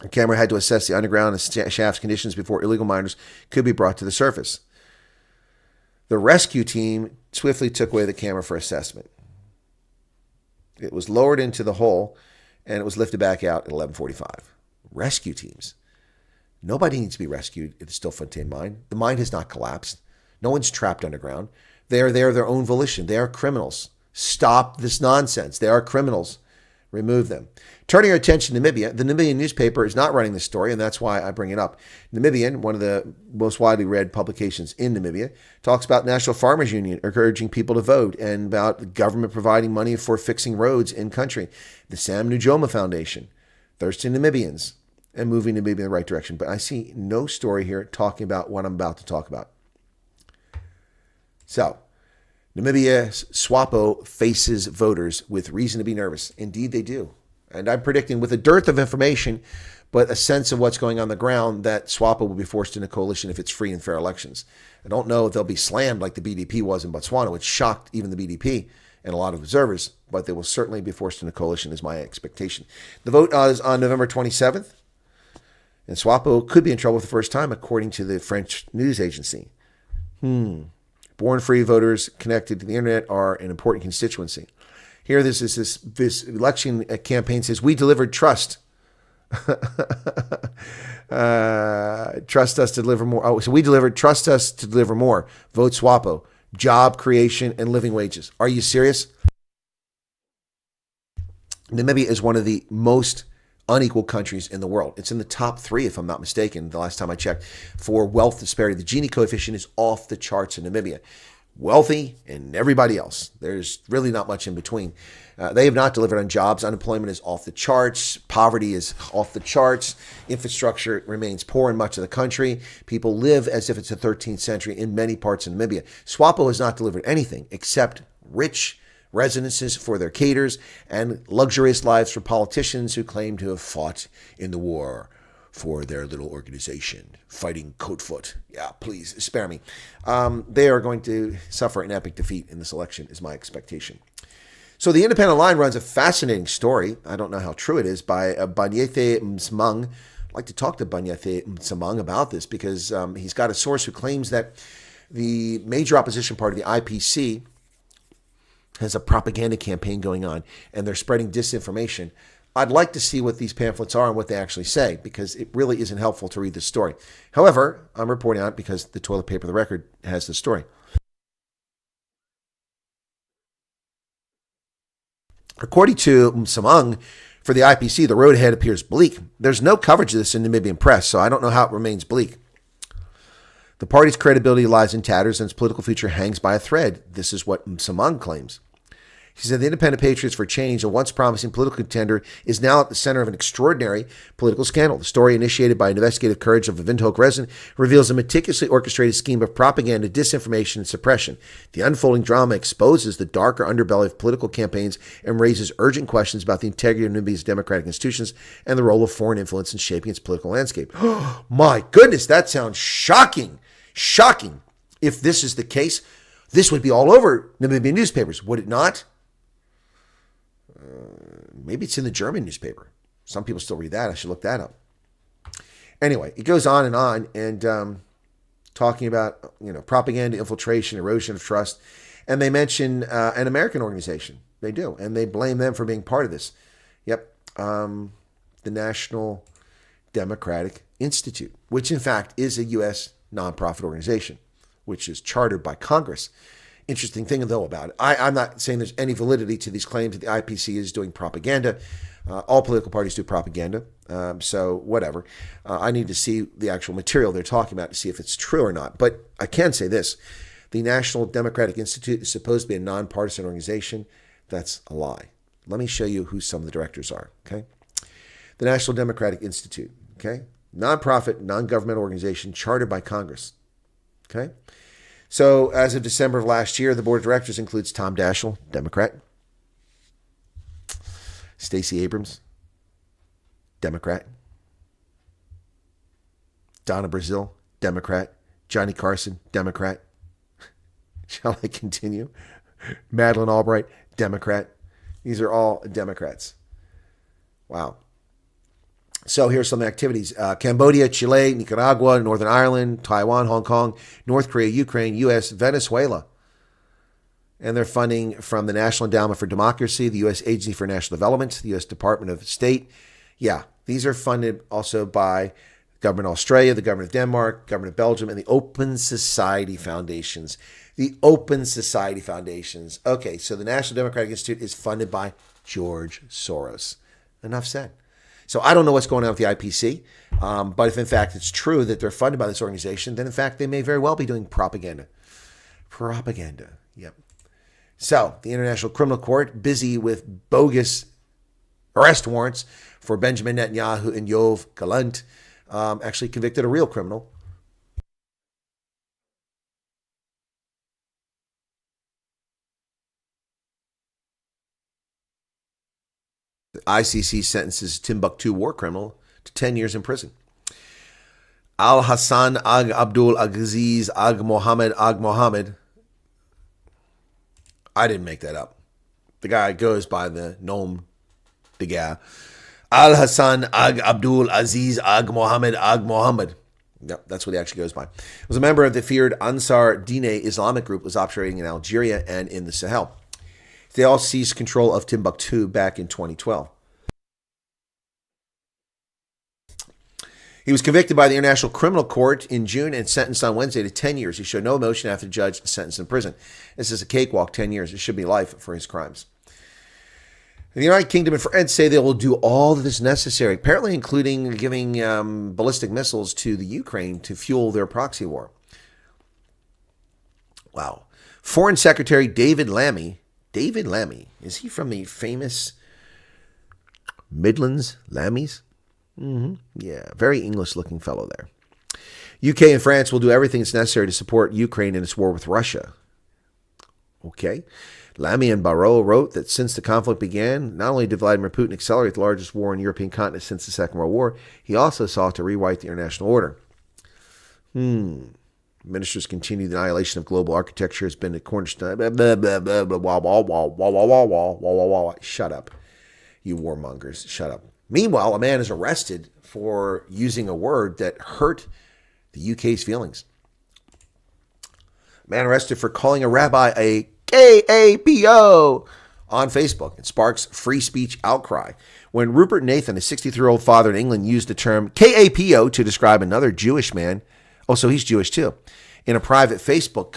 The camera had to assess the underground and shaft's conditions before illegal miners could be brought to the surface. The rescue team swiftly took away the camera for assessment. It was lowered into the hole and it was lifted back out at 11:45. Rescue teams. Nobody needs to be rescued at the Stilfontein mine. The mine has not collapsed. No one's trapped underground. They are there of their own volition. They are criminals. Stop this nonsense. They are criminals. Remove them. Turning our attention to Namibia, the Namibian newspaper is not running this story, and that's why I bring it up. Namibian, one of the most widely read publications in Namibia, talks about National Farmers Union encouraging people to vote and about the government providing money for fixing roads in country. The Sam Nujoma Foundation, thirsty Namibians, and moving Namibia in the right direction. But I see no story here talking about what I'm about to talk about. So, Namibia's SWAPO faces voters with reason to be nervous. Indeed, they do. And I'm predicting with a dearth of information, but a sense of what's going on the ground, that SWAPO will be forced into coalition if it's free and fair elections. I don't know if they'll be slammed like the BDP was in Botswana, which shocked even the BDP and a lot of observers, but they will certainly be forced into coalition is my expectation. The vote is on November 27th. And SWAPO could be in trouble for the first time, according to the French news agency. Born-free voters connected to the internet are an important constituency. Here, this election campaign says, we delivered trust. Trust us to deliver more. Oh, so we delivered trust us to deliver more. Vote SWAPO. Job creation and living wages. Are you serious? Namibia is one of the most unequal countries in the world. It's in the top 3, if I'm not mistaken, the last time I checked, for wealth disparity. The Gini coefficient is off the charts in Namibia. Wealthy and everybody else. There's really not much in between. They have not delivered on jobs. Unemployment is off the charts. Poverty is off the charts. Infrastructure remains poor in much of the country. People live as if it's the 13th century in many parts of Namibia. SWAPO has not delivered anything except rich residences for their cadres and luxurious lives for politicians who claim to have fought in the war for their little organization, fighting Coatfoot. Yeah, please spare me. They are going to suffer an epic defeat in this election, is my expectation. So the Independent Line runs a fascinating story, I don't know how true it is, by Banyethe Msimang. I'd like to talk to Banyethe Msimang about this because he's got a source who claims that the major opposition party, the IPC, has a propaganda campaign going on, and they're spreading disinformation. I'd like to see what these pamphlets are and what they actually say, because it really isn't helpful to read this story. However, I'm reporting on it because the toilet paper, the record, has the story. According to Msimang, for the IPC, the road ahead appears bleak. There's no coverage of this in Namibian press, so I don't know how it remains bleak. The party's credibility lies in tatters and its political future hangs by a thread. This is what Msimang claims. He said the Independent Patriots for Change, a once promising political contender, is now at the center of an extraordinary political scandal. The story, initiated by an investigative courage of a Windhoek resident, reveals a meticulously orchestrated scheme of propaganda, disinformation, and suppression. The unfolding drama exposes the darker underbelly of political campaigns and raises urgent questions about the integrity of Namibia's democratic institutions and the role of foreign influence in shaping its political landscape. My goodness, that sounds shocking. Shocking. If this is the case, this would be all over Namibian newspapers, would it not? Maybe it's in the German newspaper. Some people still read that. I should look that up. Anyway, it goes on and talking about propaganda, infiltration, erosion of trust, and they mention an American organization. They do, and they blame them for being part of this. Yep, the National Democratic Institute, which in fact is a U.S. nonprofit organization, which is chartered by Congress. Interesting thing, though, about it. I'm not saying there's any validity to these claims that the IPC is doing propaganda. All political parties do propaganda, so whatever. I need to see the actual material they're talking about to see if it's true or not. But I can say this. The National Democratic Institute is supposed to be a nonpartisan organization. That's a lie. Let me show you who some of the directors are, okay? The National Democratic Institute, okay? Nonprofit, non-governmental organization chartered by Congress, okay? So as of December of last year, the board of directors includes Tom Daschle, Democrat, Stacey Abrams, Democrat, Donna Brazile, Democrat, Johnny Carson, Democrat. Shall I continue? Madeleine Albright, Democrat. These are all Democrats. Wow. So here's some activities. Cambodia, Chile, Nicaragua, Northern Ireland, Taiwan, Hong Kong, North Korea, Ukraine, U.S., Venezuela. And they're funding from the National Endowment for Democracy, the U.S. Agency for National Development, the U.S. Department of State. Yeah, these are funded also by government of Australia, the government of Denmark, government of Belgium, and the Open Society Foundations. The Open Society Foundations. Okay, so the National Democratic Institute is funded by George Soros. Enough said. So I don't know what's going on with the IPC, but if in fact it's true that they're funded by this organization, then in fact they may very well be doing propaganda. Propaganda, yep. So the International Criminal Court, busy with bogus arrest warrants for Benjamin Netanyahu and Yoav Gallant, actually convicted a real criminal. The ICC sentences Timbuktu war criminal to 10 years in prison. Al Hassan Ag Abdul Aziz Ag Mohammed. I didn't make that up. The guy goes by the nom de guerre. Al Hassan Ag Abdul Aziz Ag Mohammed. Yep, that's what he actually goes by. He was a member of the feared Ansar Dine Islamic group, was operating in Algeria and in the Sahel. They all seized control of Timbuktu back in 2012. He was convicted by the International Criminal Court in June and sentenced on Wednesday to 10 years. He showed no emotion after the judge sentenced in prison. This is a cakewalk, 10 years. It should be life for his crimes. The United Kingdom and France say they will do all that is necessary, apparently including giving ballistic missiles to the Ukraine to fuel their proxy war. Wow. Foreign Secretary David Lammy, is he from the famous Midlands Lammies? Yeah, very English-looking fellow there. UK and France will do everything that's necessary to support Ukraine in its war with Russia. Okay. Lamy and Barrot wrote that since the conflict began, not only did Vladimir Putin accelerate the largest war on the European continent since the Second World War, he also sought to rewrite the international order. Ministers continue the annihilation of global architecture has been a cornerstone. Shut up, you warmongers. Shut up. Meanwhile, a man is arrested for using a word that hurt the UK's feelings. A man arrested for calling a rabbi a KAPO on Facebook. It sparks free speech outcry. When Rupert Nathan, a 63-year-old father in England, used the term KAPO to describe another Jewish man, oh, so he's Jewish too, in a private Facebook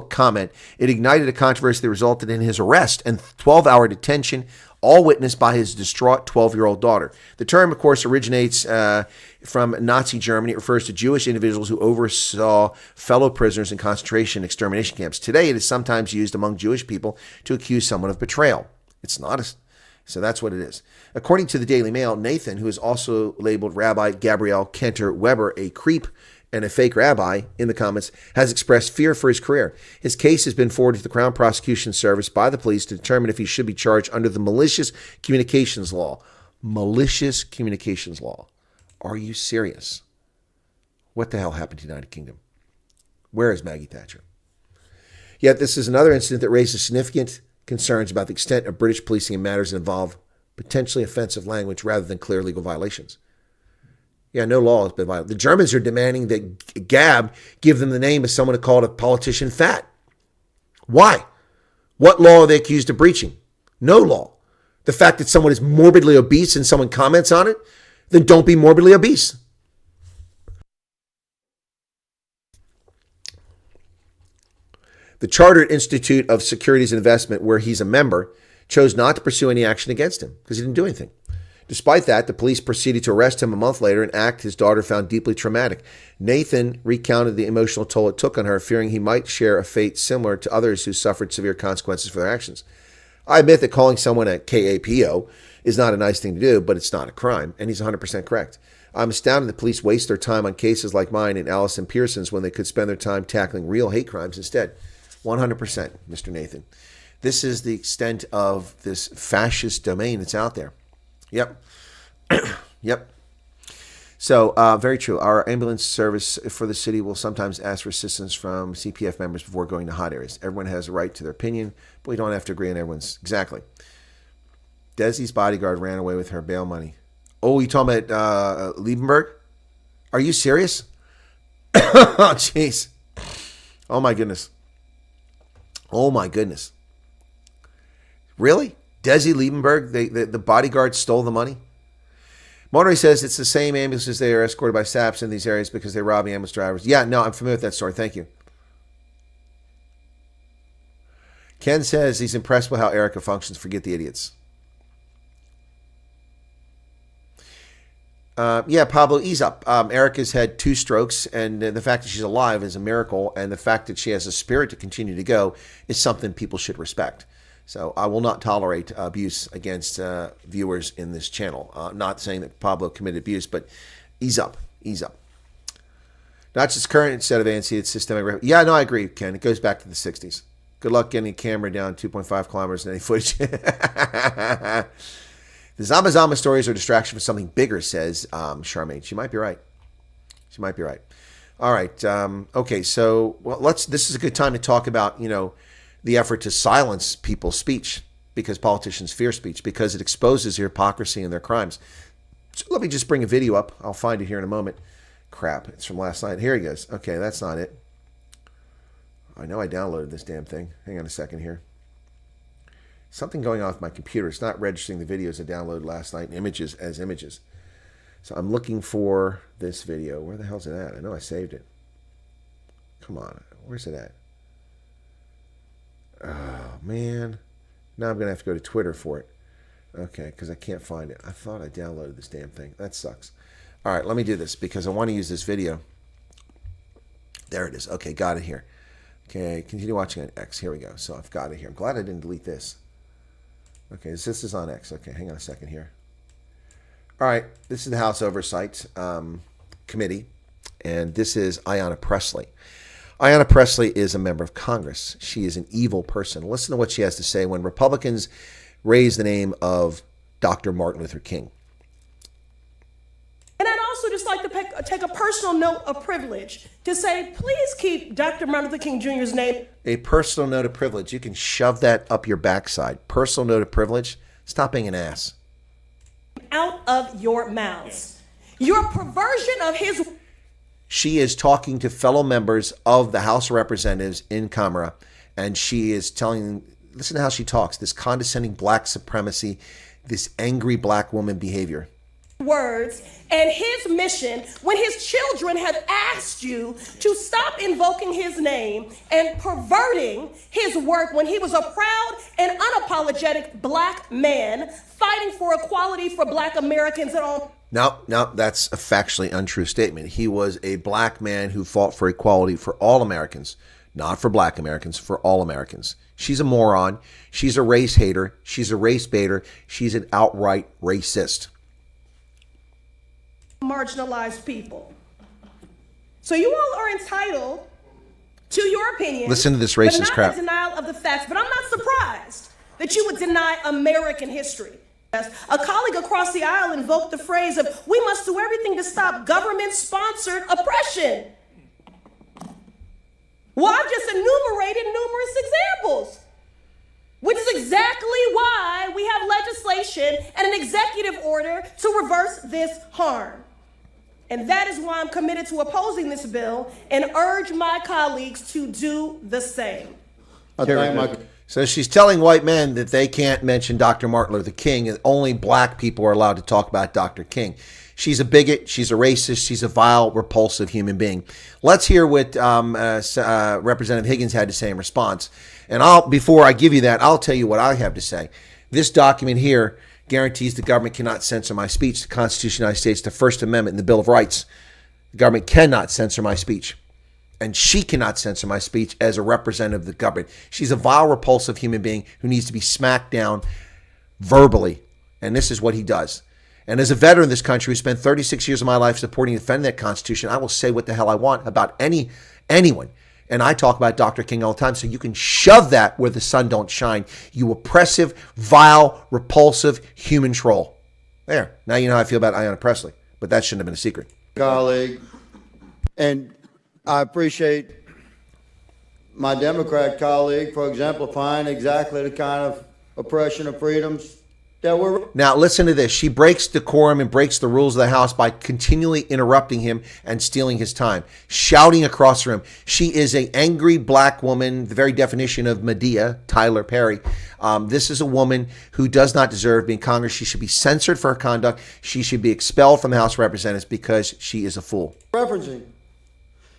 comment, it ignited a controversy that resulted in his arrest and 12-hour detention, all witnessed by his distraught 12-year-old daughter. The term, of course, originates from Nazi Germany. It refers to Jewish individuals who oversaw fellow prisoners in concentration and extermination camps. Today, it is sometimes used among Jewish people to accuse someone of betrayal. It's not so that's what it is. According to the Daily Mail, Nathan, who is also labeled Rabbi Gabriel Kenter Weber a creep and a fake rabbi in the comments, has expressed fear for his career. His case has been forwarded to the Crown Prosecution Service by the police to determine if he should be charged under the malicious communications law. Malicious communications law. Are you serious? What the hell happened to the United Kingdom? Where is Maggie Thatcher? Yet this is another incident that raises significant concerns about the extent of British policing in matters that involve potentially offensive language rather than clear legal violations. Yeah, no law has been violated. The Germans are demanding that Gab give them the name of someone who called a politician fat. Why? What law are they accused of breaching? No law. The fact that someone is morbidly obese and someone comments on it, then don't be morbidly obese. The Chartered Institute of Securities and Investment, where he's a member, chose not to pursue any action against him because he didn't do anything. Despite that, the police proceeded to arrest him a month later, an act his daughter found deeply traumatic. Nathan recounted the emotional toll it took on her, fearing he might share a fate similar to others who suffered severe consequences for their actions. I admit that calling someone a KAPO is not a nice thing to do, but it's not a crime, and he's 100% correct. I'm astounded that police waste their time on cases like mine and Allison Pearson's when they could spend their time tackling real hate crimes instead. 100%, Mr. Nathan. This is the extent of this fascist domain that's out there. Yep. Yep. So, very true. Our ambulance service for the city will sometimes ask for assistance from CPF members before going to hot areas. Everyone has a right to their opinion, but we don't have to agree on everyone's. Exactly. Desi's bodyguard ran away with her bail money. Oh, you talking about Liebenberg? Are you serious? Oh, jeez. Oh, my goodness. Oh, my goodness. Really? Desi Liebenberg, the bodyguard stole the money? Monterey says it's the same ambulances they are escorted by SAPs in these areas because they rob ambulance drivers. Yeah, no, I'm familiar with that story. Thank you. Ken says he's impressed with how Erica functions. Forget the idiots. Yeah, Pablo, ease up. Erica's had 2 strokes, and the fact that she's alive is a miracle, and the fact that she has a spirit to continue to go is something people should respect. So I will not tolerate abuse against viewers in this channel. Not saying that Pablo committed abuse, but ease up, ease up. Not just current set of ANC, it's systemic. Yeah, no, I agree, Ken. It goes back to the 60s. Good luck getting a camera down 2.5 kilometers in any footage. The Zama Zama stories are a distraction for something bigger, says Charmaine. She might be right. She might be right. All right. Okay, so this is a good time to talk about, the effort to silence people's speech because politicians fear speech because it exposes their hypocrisy and their crimes. So let me just bring a video up. I'll find it here in a moment. Crap, it's from last night. Here he goes. Okay, that's not it. I know I downloaded this damn thing. Hang on a second here. Something going on with my computer. It's not registering the videos I downloaded last night in images as images. So I'm looking for this video. Where the hell's it at? I know I saved it. Come on. Where's it at? Oh, man. Now I'm going to have to go to Twitter for it. Okay, because I can't find it. I thought I downloaded this damn thing. That sucks. All right, let me do this because I want to use this video. There it is. Okay, got it here. Okay, continue watching on X. Here we go. So I've got it here. I'm glad I didn't delete this. Okay, this is on X. Okay, hang on a second here. All right, this is the House Oversight Committee, and this is Ayanna Pressley. Ayanna Pressley is a member of Congress. She is an evil person. Listen to what she has to say when Republicans raise the name of Dr. Martin Luther King.
And I'd also just like to take a personal note of privilege to say, please keep Dr. Martin Luther King Jr.'s name.
A personal note of privilege. You can shove that up your backside. Personal note of privilege. Stop being an ass.
Out of your mouths. Your perversion of his...
She is talking to fellow members of the House of Representatives in camera, and she is telling, listen to how she talks, this condescending black supremacy, this angry black woman behavior.
Words and his mission when his children have asked you to stop invoking his name and perverting his work when he was a proud and unapologetic black man fighting for equality for black Americans and all.
No, that's a factually untrue statement. He was a black man who fought for equality for all Americans, not for black Americans, for all Americans. She's a moron. She's a race hater. She's a race baiter. She's an outright racist.
Marginalized people. So you all are entitled to your opinion.
Listen to this racist crap.
But not a denial of the facts. But I'm not surprised that you would deny American history. A colleague across the aisle invoked the phrase of, we must do everything to stop government-sponsored oppression. Well, I've just enumerated numerous examples, which is jurisdiction and an executive order to reverse this harm. And that is why I'm committed to opposing this bill and urge my colleagues to do the same.
So she's telling white men that they can't mention Dr. Martin Luther King, and only black people are allowed to talk about Dr. King. She's a bigot. She's a racist. She's a vile, repulsive human being. Let's hear what Representative Higgins had to say in response. And before I give you that, I'll tell you what I have to say. This document here guarantees the government cannot censor my speech. The Constitution of the United States, the First Amendment, and the Bill of Rights. The government cannot censor my speech. And she cannot censor my speech as a representative of the government. She's a vile, repulsive human being who needs to be smacked down verbally. And this is what he does. And as a veteran of this country who spent 36 years of my life supporting and defending that Constitution, I will say what the hell I want about anyone. And I talk about Dr. King all the time, so you can shove that where the sun don't shine. You oppressive, vile, repulsive human troll. There. Now you know how I feel about Ayanna Pressley. But that shouldn't have been a secret.
Colleague, and I appreciate my Democrat colleague for exemplifying exactly the kind of oppression of freedoms that we're...
Now, listen to this. She breaks decorum and breaks the rules of the House by continually interrupting him and stealing his time, shouting across the room. She is an angry black woman, the very definition of Medea, Tyler Perry. This is a woman who does not deserve being in Congress. She should be censored for her conduct. She should be expelled from the House of Representatives because she is a fool.
Referencing.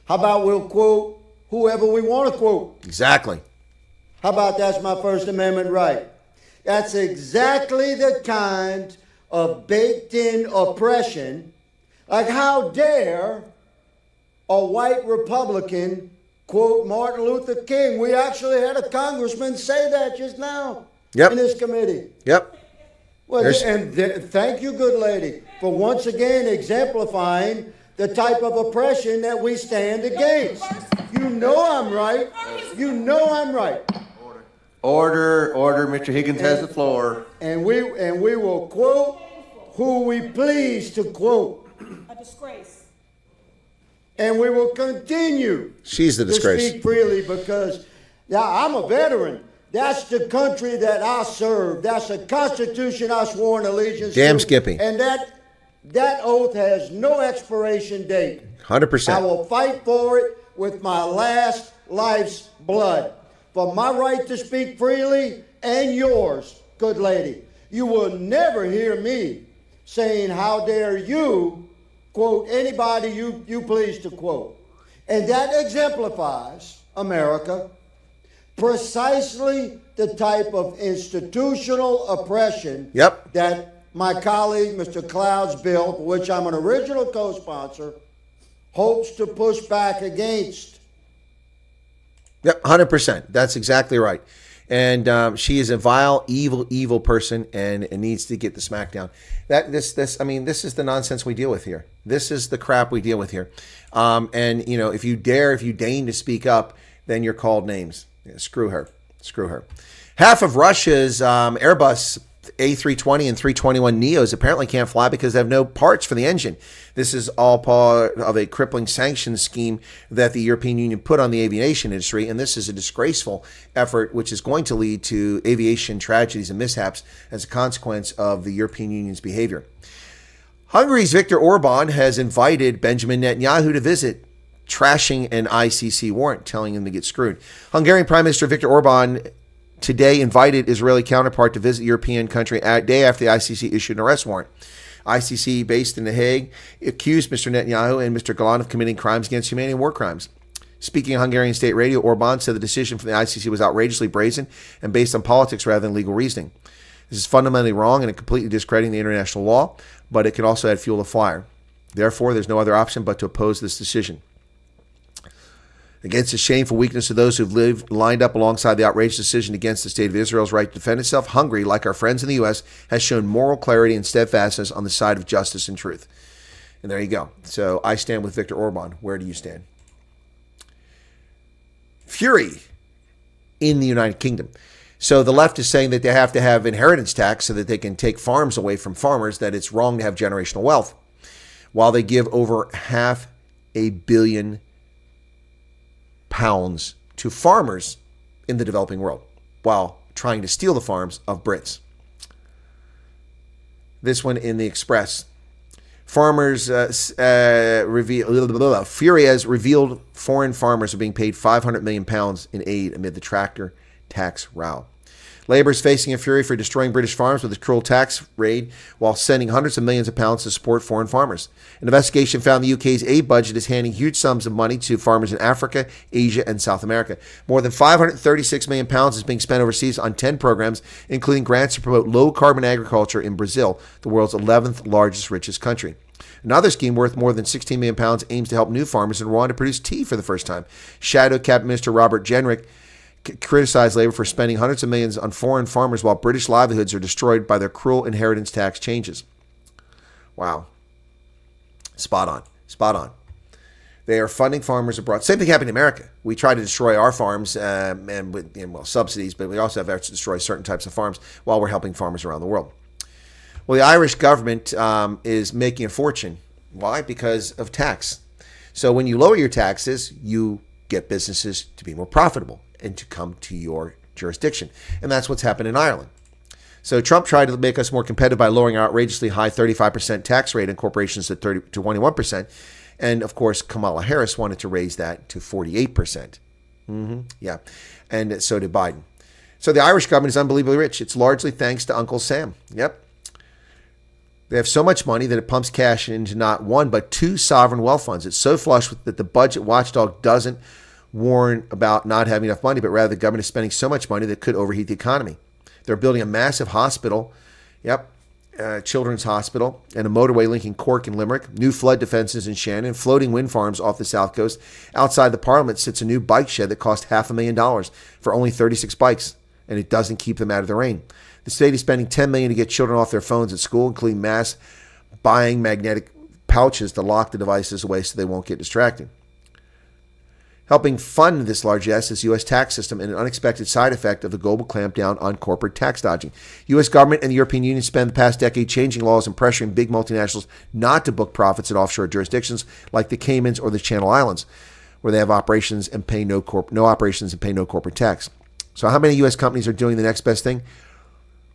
How about we'll quote whoever we want to quote?
Exactly.
How about that's my First Amendment right? That's exactly the kind of baked-in oppression. Like, how dare a white Republican quote Martin Luther King? We actually had a congressman say that just now in this committee.
Yep.
Well, thank you, good lady, for once again exemplifying the type of oppression that we stand against. You know I'm right. You know I'm right.
Order. Mr. Higgins has the floor.
And we will quote who we please to quote.
A disgrace.
And we will continue.
She's the disgrace.
To speak freely because I'm a veteran. That's the country that I serve. That's the Constitution I swore an allegiance to.
Damn Skippy.
And that oath has no expiration date.
100%.
I will fight for it with my last life's blood. For my right to speak freely and yours, good lady. You will never hear me saying, how dare you quote anybody you please to quote. And that exemplifies, America, precisely the type of institutional oppression that my colleague, Mr. Cloud's bill, for which I'm an original co-sponsor, hopes to push back against.
Yep, 100%. That's exactly right. And she is a vile, evil person, and it needs to get the smackdown. This is the nonsense we deal with here. This is the crap we deal with here. And if you deign to speak up, then you're called names. Yeah, screw her. Half of Russia's Airbus A320 and 321 Neos apparently can't fly because they have no parts for the engine. This is all part of a crippling sanctions scheme that the European Union put on the aviation industry, and this is a disgraceful effort which is going to lead to aviation tragedies and mishaps as a consequence of the European Union's behavior. Hungary's Viktor Orban has invited Benjamin Netanyahu to visit, trashing an ICC warrant, telling him to get screwed. Hungarian Prime Minister Viktor Orban today invited Israeli counterpart to visit European country a day after the ICC issued an arrest warrant. ICC, based in The Hague, accused Mr. Netanyahu and Mr. Galan of committing crimes against humanity and war crimes. Speaking on Hungarian state radio, Orban said the decision from the ICC was outrageously brazen and based on politics rather than legal reasoning. This is fundamentally wrong and completely discrediting the international law, but it can also add fuel to the fire. Therefore, there's no other option but to oppose this decision. Against the shameful weakness of those who've lined up alongside the outrageous decision against the state of Israel's right to defend itself, Hungary, like our friends in the U.S., has shown moral clarity and steadfastness on the side of justice and truth. And there you go. So I stand with Viktor Orban. Where do you stand? Fury in the United Kingdom. So the left is saying that they have to have inheritance tax so that they can take farms away from farmers, that it's wrong to have generational wealth, while they give over £500 million to farmers in the developing world while trying to steal the farms of Brits. This one in the Express. Farmers Fury has revealed foreign farmers are being paid £500 million in aid amid the tractor tax row. Labour is facing a fury for destroying British farms with a cruel tax raid while sending hundreds of millions of pounds to support foreign farmers. An investigation found the UK's aid budget is handing huge sums of money to farmers in Africa, Asia, and South America. More than £536 million is being spent overseas on 10 programs, including grants to promote low-carbon agriculture in Brazil, the world's 11th largest, richest country. Another scheme worth more than £16 million aims to help new farmers in Rwanda produce tea for the first time. Shadow Cabinet Minister Robert Jenrick criticized Labour for spending hundreds of millions on foreign farmers while British livelihoods are destroyed by their cruel inheritance tax changes. Wow. Spot on. Spot on. They are funding farmers abroad. Same thing happened in America. We try to destroy our farms and with subsidies, but we also have efforts to destroy certain types of farms while we're helping farmers around the world. Well, the Irish government is making a fortune. Why? Because of tax. So when you lower your taxes, you get businesses to be more profitable and to come to your jurisdiction. And that's what's happened in Ireland. So Trump tried to make us more competitive by lowering our outrageously high 35% tax rate on corporations to 21%. And of course, Kamala Harris wanted to raise that to 48%. Yeah. And so did Biden. So the Irish government is unbelievably rich. It's largely thanks to Uncle Sam. Yep. They have so much money that it pumps cash into not one, but two sovereign wealth funds. It's so flush that the budget watchdog doesn't warn about not having enough money, but rather the government is spending so much money that it could overheat the economy. They're building a massive hospital, children's hospital, and a motorway linking Cork and Limerick, new flood defenses in Shannon, floating wind farms off the south coast. Outside the parliament sits a new bike shed that cost $500,000 for only 36 bikes, and it doesn't keep them out of the rain. The state is spending $10 million to get children off their phones at school, including mass buying magnetic pouches to lock the devices away so they won't get distracted. Helping fund this largesse is the U.S. tax system and an unexpected side effect of the global clampdown on corporate tax dodging. U.S. government and the European Union spent the past decade changing laws and pressuring big multinationals not to book profits in offshore jurisdictions like the Caymans or the Channel Islands, where they have operations and pay no operations and pay no corporate tax. So how many U.S. companies are doing the next best thing?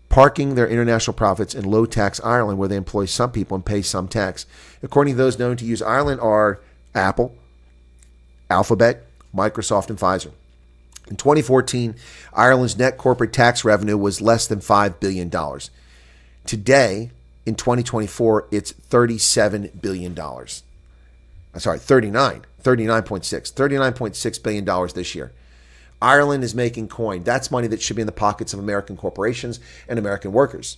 Parking their international profits in low-tax Ireland, where they employ some people and pay some tax. According to those known to use Ireland are Apple, Alphabet, Microsoft, and Pfizer. In 2014, Ireland's net corporate tax revenue was less than $5 billion. Today, in 2024, it's $37 billion. Sorry, $39.6 billion this year. Ireland is making coin. That's money that should be in the pockets of American corporations and American workers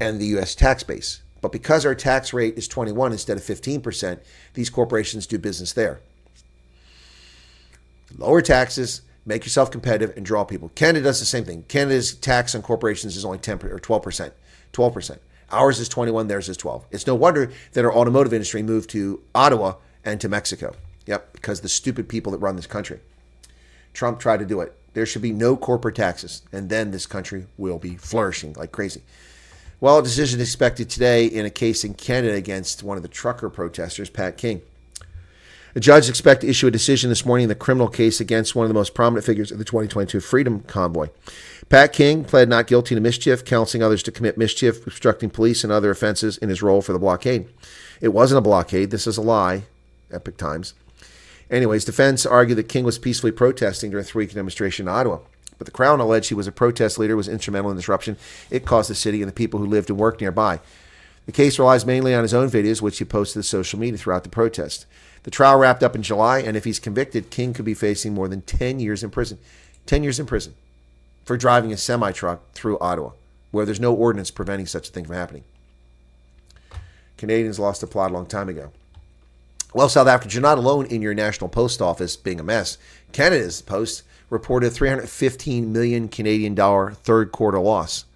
and the U.S. tax base. But because our tax rate is 21 instead of 15%, these corporations do business there. Lower taxes, make yourself competitive, and draw people. Canada does the same thing. Canada's tax on corporations is only 10 or 12%. 12%. Ours is 21, theirs is 12. It's no wonder that our automotive industry moved to Ottawa and to Mexico. Yep, because the stupid people that run this country. Trump tried to do it. There should be no corporate taxes, and then this country will be flourishing like crazy. Well, a decision is expected today in a case in Canada against one of the trucker protesters, Pat King. A judge expects to issue a decision this morning in the criminal case against one of the most prominent figures of the 2022 Freedom Convoy. Pat King pled not guilty to mischief, counseling others to commit mischief, obstructing police, and other offenses in his role for the blockade. It wasn't a blockade. This is a lie. Epic times. Anyways, defense argued that King was peacefully protesting during a 3-week demonstration in Ottawa. But the Crown alleged he was a protest leader, was instrumental in the disruption it caused the city and the people who lived and worked nearby. The case relies mainly on his own videos, which he posted to social media throughout the protest. The trial wrapped up in July, and if he's convicted, King could be facing more than 10 years in prison. 10 years in prison for driving a semi-truck through Ottawa, where there's no ordinance preventing such a thing from happening. Canadians lost the plot a long time ago. Well, South Africa, you're not alone in your national post office being a mess. Canada's Post reported $315 million Canadian third quarter loss.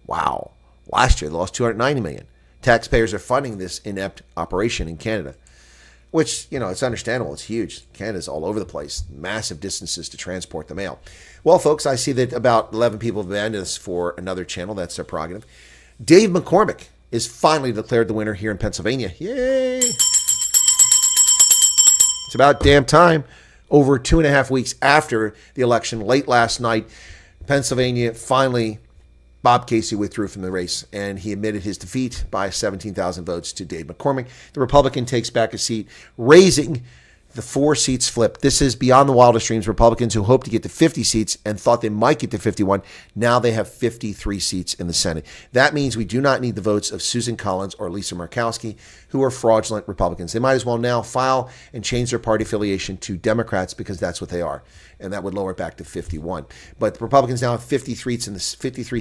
Wow. Last year, they lost $290 million. Taxpayers are funding this inept operation in Canada, which, it's understandable. It's huge. Canada's all over the place. Massive distances to transport the mail. Well, folks, I see that about 11 people have abandoned us for another channel. That's their prerogative. Dave McCormick is finally declared the winner here in Pennsylvania. Yay! It's about damn time. Over 2.5 weeks after the election, late last night, Pennsylvania finally Bob Casey withdrew from the race, and he admitted his defeat by 17,000 votes to Dave McCormick. The Republican takes back a seat, raising the 4 seats flip. This is beyond the wildest dreams. Republicans who hoped to get to 50 seats and thought they might get to 51, now they have 53 seats in the Senate. That means we do not need the votes of Susan Collins or Lisa Murkowski, who are fraudulent Republicans. They might as well now file and change their party affiliation to Democrats, because that's what they are, and that would lower it back to 51. But the Republicans now have 53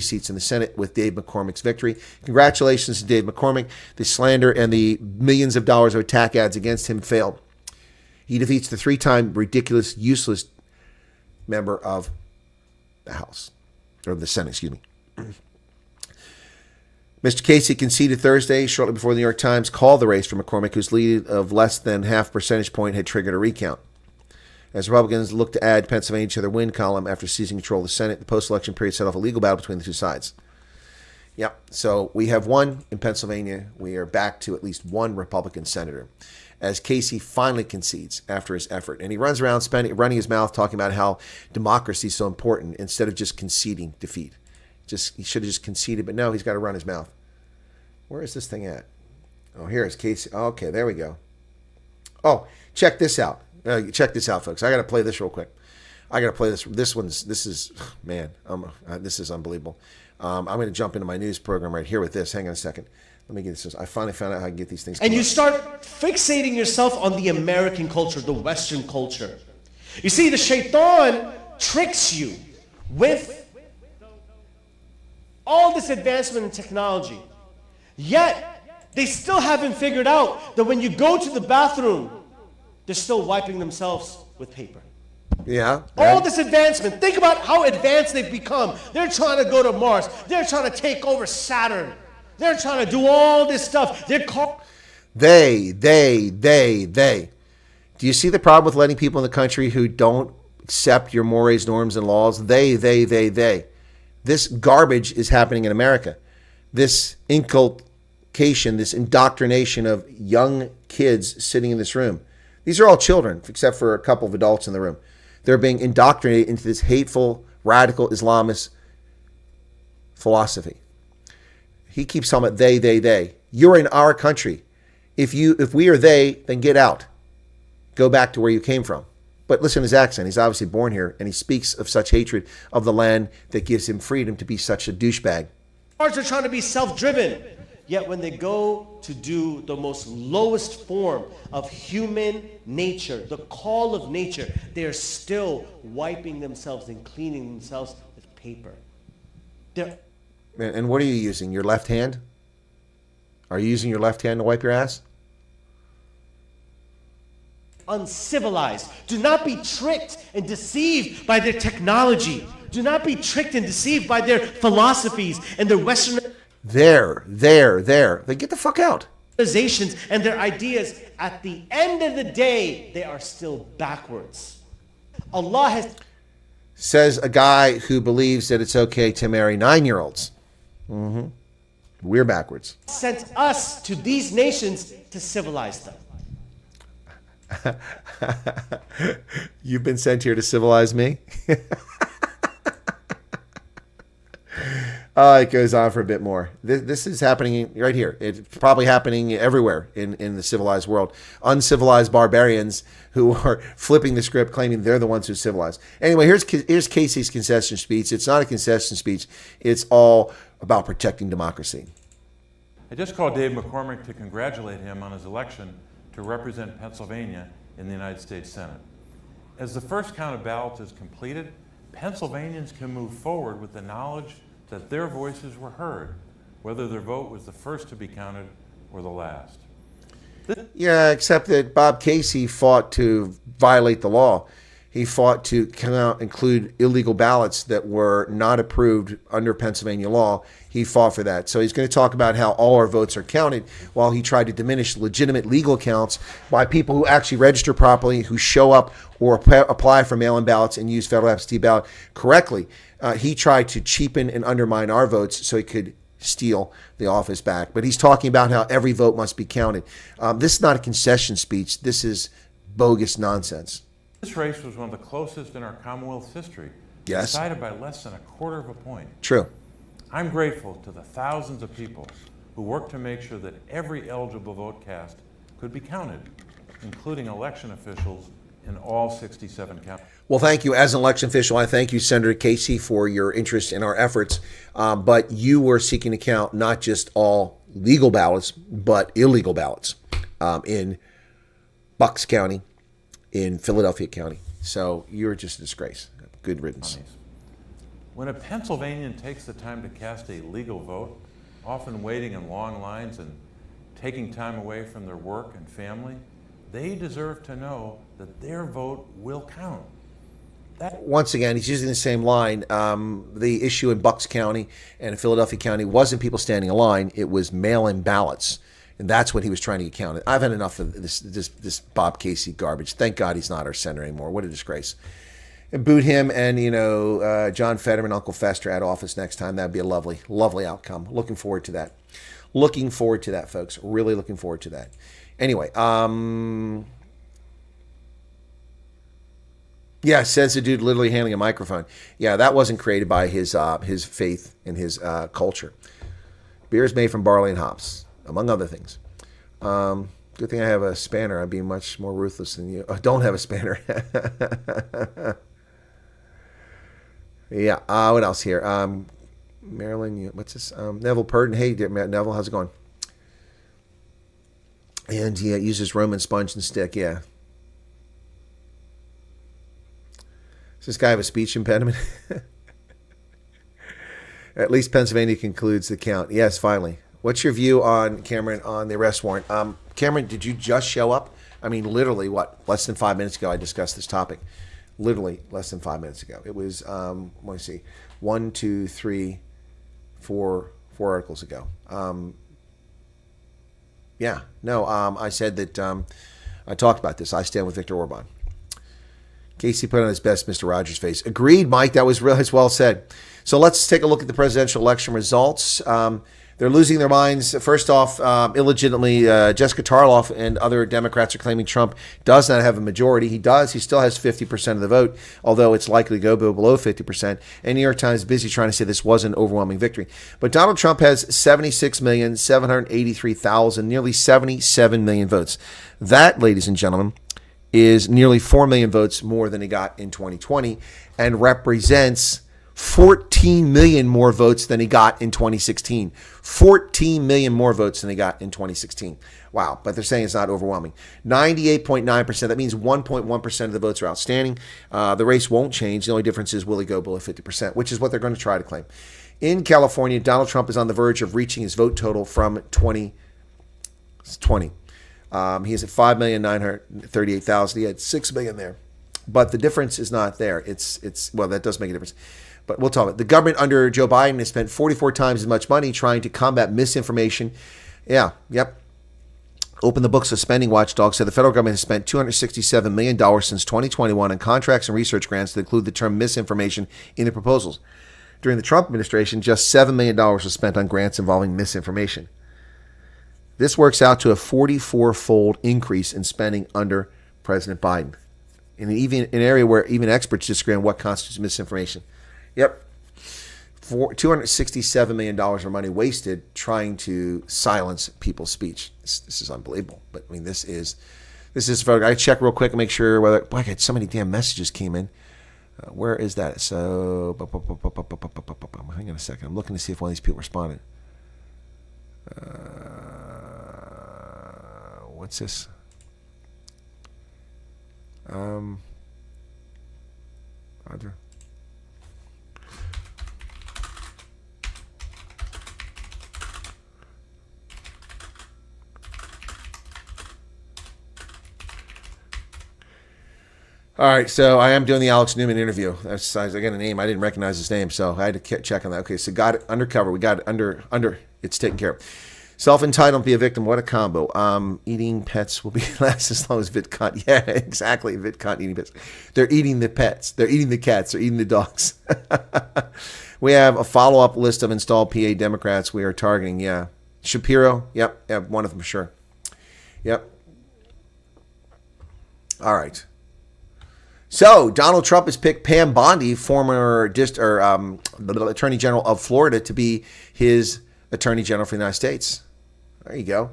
seats in the Senate with Dave McCormick's victory. Congratulations to Dave McCormick. The slander and the millions of dollars of attack ads against him failed. He defeats the 3-time ridiculous, useless member of the House, or the Senate, excuse me. Mr. Casey conceded Thursday, shortly before the New York Times called the race for McCormick, whose lead of less than half percentage point had triggered a recount. As Republicans look to add Pennsylvania to their win column after seizing control of the Senate, the post-election period set off a legal battle between the two sides. Yep, so we have one in Pennsylvania. We are back to at least one Republican senator, as Casey finally concedes after his effort. And he runs around running his mouth talking about how democracy is so important instead of just conceding defeat. He should have just conceded, but no, he's got to run his mouth. Where is this thing at? Oh, here is Casey. Okay, there we go. Oh, check this out. Check this out, folks. I got to play this real quick. I got to play this. This is unbelievable. I'm going to jump into my news program right here with this. Hang on a second. Let me get this. I finally found out how I can get these things.
And you start fixating yourself on the American culture, the Western culture. You see, the shaitan tricks you with all this advancement in technology. Yet, they still haven't figured out that when you go to the bathroom, they're still wiping themselves with paper.
Yeah.
All this advancement. Think about how advanced they've become. They're trying to go to Mars. They're trying to take over Saturn. They're trying to do all this stuff. They.
Do you see the problem with letting people in the country who don't accept your mores, norms, and laws? They. This garbage is happening in America. This inculcation, this indoctrination of young kids sitting in this room. These are all children, except for a couple of adults in the room. They're being indoctrinated into this hateful, radical Islamist philosophy. He keeps talking about they. You're in our country. If we are they, then get out. Go back to where you came from. But listen to his accent. He's obviously born here, and he speaks of such hatred of the land that gives him freedom to be such a douchebag.
Are trying to be self-driven. Yet when they go to do the most lowest form of human nature, the call of nature, they are still wiping themselves and cleaning themselves with paper.
And what are you using? Your left hand? Are you using your left hand to wipe your ass?
Uncivilized. Do not be tricked and deceived by their technology. Do not be tricked and deceived by their philosophies and their Western...
There. Then get the fuck out.
And their ideas, at the end of the day, they are still backwards. Allah has...
Says a guy who believes that it's okay to marry 9-year-olds. Mm-hmm. We're backwards.
Sent us to these nations to civilize them.
You've been sent here to civilize me? It goes on for a bit more. This is happening right here. It's probably happening everywhere in the civilized world. Uncivilized barbarians who are flipping the script, claiming they're the ones who civilized. Anyway, here's Casey's concession speech. It's not a concession speech. It's all about protecting democracy.
I just called Dave McCormick to congratulate him on his election to represent Pennsylvania in the United States Senate. As the first count of ballots is completed, Pennsylvanians can move forward with the knowledge that their voices were heard, whether their vote was the first to be counted or the last.
Yeah, except that Bob Casey fought to violate the law. He fought to include illegal ballots that were not approved under Pennsylvania law. He fought for that. So he's going to talk about how all our votes are counted while he tried to diminish legitimate legal counts by people who actually register properly, who show up or apply for mail-in ballots and use federal absentee ballot correctly. He tried to cheapen and undermine our votes so he could steal the office back. But he's talking about how every vote must be counted. This is not a concession speech. This is bogus nonsense.
This race was one of the closest in our Commonwealth's history.
Yes.
Decided by less than a quarter of a point.
True.
I'm grateful to the thousands of people who worked to make sure that every eligible vote cast could be counted, including election officials in all 67 counties.
Well, thank you. As an election official, I thank you, Senator Casey, for your interest in our efforts. But you were seeking to count not just all legal ballots, but illegal ballots in Bucks County, in Philadelphia County. So you're just a disgrace. Good riddance.
When a Pennsylvanian takes the time to cast a legal vote, often waiting in long lines and taking time away from their work and family, they deserve to know that their vote will count.
Once again, he's using the same line. The issue in Bucks County and in Philadelphia County wasn't people standing in line. It was mail-in ballots. And that's what he was trying to get counted. I've had enough of this Bob Casey garbage. Thank God he's not our senator anymore. What a disgrace. And boot him and, John Fetterman, Uncle Fester out of office next time. That'd be a lovely, lovely outcome. Looking forward to that. Looking forward to that, folks. Really looking forward to that. Anyway, yeah, says the dude literally handling a microphone. Yeah, that wasn't created by his faith and his culture. Beer is made from barley and hops, among other things. Good thing I have a spanner. I'd be much more ruthless than you. Don't have a spanner. Yeah. What else here? Marilyn, what's this? Neville Purdon. Hey, Neville, how's it going? And he uses Roman sponge and stick. Yeah. Does this guy have a speech impediment? At least Pennsylvania concludes the count. Yes, finally. What's your view on Cameron on the arrest warrant? Cameron, did you just show up? I mean, literally, less than 5 minutes ago I discussed this topic. Literally less than 5 minutes ago. It was, let me see, 1, 2, 3, 4 articles ago. Yeah, no, I said that I talked about this. I stand with Viktor Orban. Casey put on his best Mr. Rogers face. Agreed, Mike. That was really well said. So let's take a look at the presidential election results. They're losing their minds. First off, illegitimately, Jessica Tarloff and other Democrats are claiming Trump does not have a majority. He does. He still has 50% of the vote, although it's likely to go below 50%. And New York Times is busy trying to say this was an overwhelming victory. But Donald Trump has 76,783,000, nearly 77 million votes. That, ladies and gentlemen, is nearly 4 million votes more than he got in 2020 and represents 14 million more votes than he got in 2016. 14 million more votes than he got in 2016. Wow, but they're saying it's not overwhelming. 98.9%, that means 1.1% of the votes are outstanding. The race won't change. The only difference is will he go below 50%, which is what they're going to try to claim. In California, Donald Trump is on the verge of reaching his vote total from 2020. He is at 5,938,000. He had 6 million there. But the difference is not there. It's well, that does make a difference. But we'll talk about it. The government under Joe Biden has spent 44 times as much money trying to combat misinformation. Yeah, yep. Open the books of spending watchdog said the federal government has spent $267 million since 2021 on contracts and research grants that include the term misinformation in the proposals. During the Trump administration, just $7 million was spent on grants involving misinformation. This works out to a 44-fold increase in spending under President Biden, in even an area where even experts disagree on what constitutes misinformation. Yep, $267 million of money wasted trying to silence people's speech. This is unbelievable. But I mean, this is. I check real quick and make sure whether. Boy, I got so many damn messages came in. Where is that? So, hang on a second. I'm looking to see if one of these people responded. What's this? Roger. All right, so I am doing the Alex Newman interview. I got a name. I didn't recognize his name, so I had to check on that. Okay, so got it undercover. We got it under. It's taken care of. Self-entitled, be a victim. What a combo. Eating pets will be last as long as VidCon. Yeah, exactly. VidCon eating pets. They're eating the pets. They're eating the cats. They're eating the dogs. We have a follow-up list of installed PA Democrats we are targeting. Yeah. Shapiro. Yep. Yeah, one of them, sure. Yep. All right. So Donald Trump has picked Pam Bondi, former Attorney General of Florida, to be his Attorney General for the United States. There you go.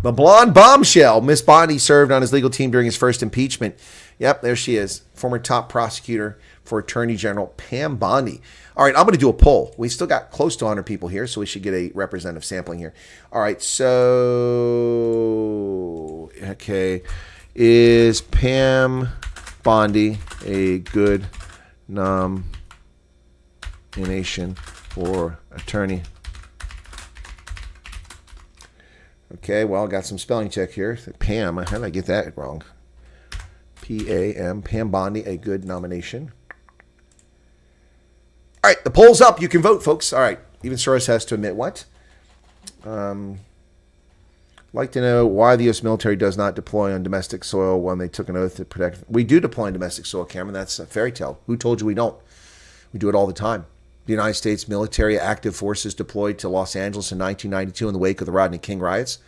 The blonde bombshell. Miss Bondi served on his legal team during his first impeachment. Yep, there she is. Former top prosecutor for Attorney General Pam Bondi. All right, I'm going to do a poll. We still got close to 100 people here, so we should get a representative sampling here. All right, so, okay. Is Pam Bondi a good nomination for attorney? Okay, well, I got some spelling check here. Pam, how did I get that wrong? P-A-M, Pam Bondi, a good nomination. All right, the poll's up. You can vote, folks. All right, even Soros has to admit what? Like to know why the U.S. military does not deploy on domestic soil when they took an oath to protect. We do deploy on domestic soil, Cameron. That's a fairy tale. Who told you we don't? We do it all the time. The United States military active forces deployed to Los Angeles in 1992 in the wake of the Rodney King riots.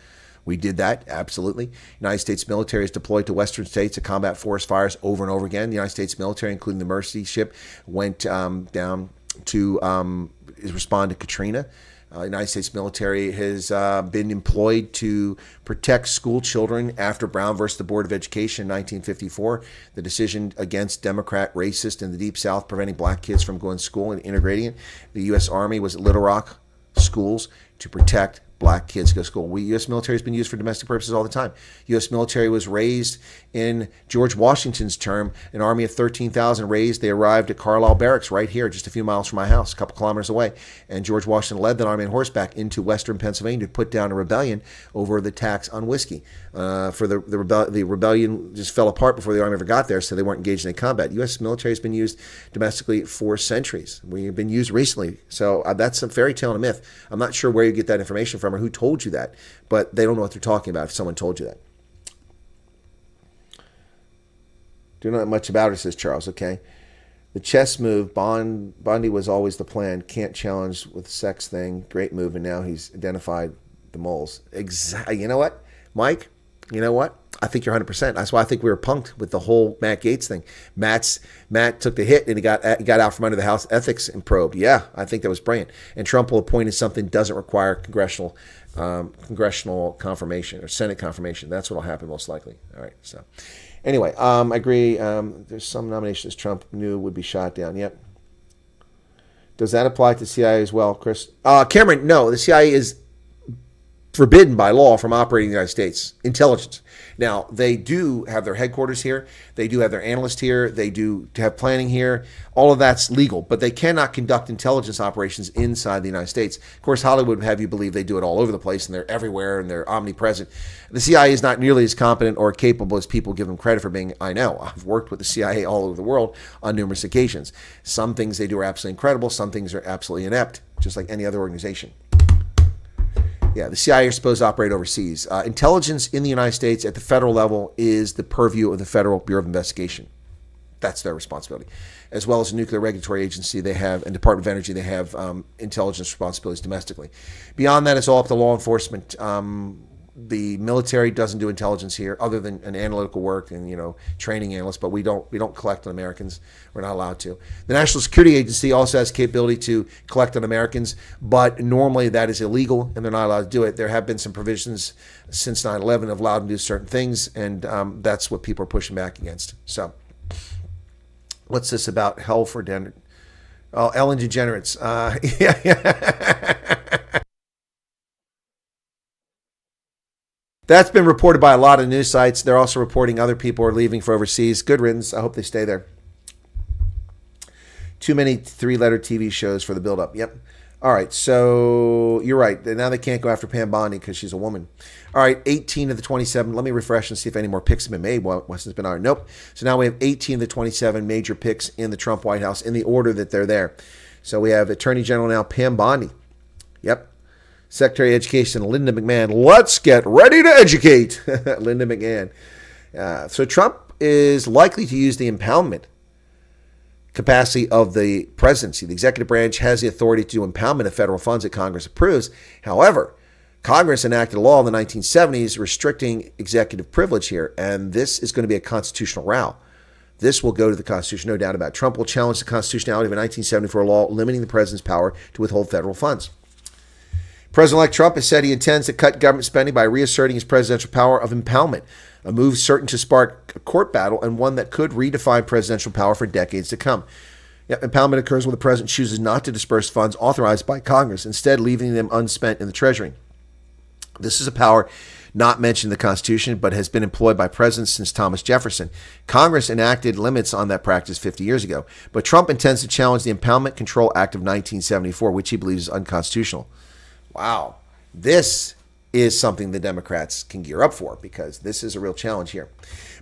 We did that, absolutely. United States military is deployed to western states to combat forest fires over and over again. The United States military, including the Mercy ship, went down to respond to Katrina. The United States military has been employed to protect school children after Brown versus the Board of Education in 1954. The decision against Democrat racist in the Deep South preventing black kids from going to school and integrating it. The U.S. Army was at Little Rock schools to protect black kids go to school. U.S. military has been used for domestic purposes all the time. U.S. military was raised in George Washington's term, an army of 13,000 raised. They arrived at Carlisle Barracks right here, just a few miles from my house, a couple kilometers away. And George Washington led that army on horseback into western Pennsylvania to put down a rebellion over the tax on whiskey. The rebellion just fell apart before the army ever got there, so they weren't engaged in any combat. U.S. military has been used domestically for centuries. We have been used recently. So that's a fairy tale and a myth. I'm not sure where you get that information from or who told you that, but they don't know what they're talking about if someone told you that. Do not know much about it, says Charles. Okay. The chess move, Bondi was always the plan. Can't challenge with sex thing. Great move, and now he's identified the moles. Exactly. You know what, Mike? You know what? I think you're 100%. That's why I think we were punked with the whole Matt Gaetz thing. Matt took the hit and he got out from under the House ethics and probed. Yeah, I think that was brilliant. And Trump will appoint something that doesn't require congressional confirmation or Senate confirmation. That's what will happen most likely. All right. So anyway, I agree. There's some nominations Trump knew would be shot down. Yep. Does that apply to CIA as well, Chris? Cameron, no. The CIA is forbidden by law from operating in the United States. Intelligence. Now, they do have their headquarters here. They do have their analysts here. They do have planning here. All of that's legal, but they cannot conduct intelligence operations inside the United States. Of course, Hollywood would have you believe they do it all over the place and they're everywhere and they're omnipresent. The CIA is not nearly as competent or capable as people give them credit for being. I know. I've worked with the CIA all over the world on numerous occasions. Some things they do are absolutely incredible. Some things are absolutely inept, just like any other organization. Yeah, the CIA are supposed to operate overseas. Intelligence in the United States at the federal level is the purview of the Federal Bureau of Investigation. That's their responsibility. As well as the Nuclear Regulatory Agency they have, and Department of Energy, they have intelligence responsibilities domestically. Beyond that, it's all up to law enforcement. The military doesn't do intelligence here, other than an analytical work and training analysts. But we don't collect on Americans. We're not allowed to. The National Security Agency also has capability to collect on Americans, but normally that is illegal, and they're not allowed to do it. There have been some provisions since 9/11 of allowed to do certain things, and that's what people are pushing back against. So, what's this about? Hell for Denver? Oh, Ellen DeGeneres. Yeah. That's been reported by a lot of news sites. They're also reporting other people are leaving for overseas. Good riddance. I hope they stay there. Too many three-letter TV shows for the build-up. Yep. All right, so you're right. Now they can't go after Pam Bondi because she's a woman. All right, 18 of the 27. Let me refresh and see if any more picks have been made once it's been on. Nope. So now we have 18 of the 27 major picks in the Trump White House in the order that they're there. So we have Attorney General now, Pam Bondi. Yep. Secretary of Education, Linda McMahon. Let's get ready to educate. Linda McMahon. So Trump is likely to use the impoundment capacity of the presidency. The executive branch has the authority to do impoundment of federal funds that Congress approves. However, Congress enacted a law in the 1970s restricting executive privilege here, and this is going to be a constitutional row This will go to the Constitution, no doubt about it. Trump will challenge the constitutionality of a 1974 law limiting the president's power to withhold federal funds. President-elect Trump has said he intends to cut government spending by reasserting his presidential power of impoundment, a move certain to spark a court battle and one that could redefine presidential power for decades to come. Yep, impoundment occurs when the president chooses not to disperse funds authorized by Congress, instead leaving them unspent in the Treasury. This is a power not mentioned in the Constitution, but has been employed by presidents since Thomas Jefferson. Congress enacted limits on that practice 50 years ago, but Trump intends to challenge the Impoundment Control Act of 1974, which he believes is unconstitutional. Wow. This is something the Democrats can gear up for, because this is a real challenge here.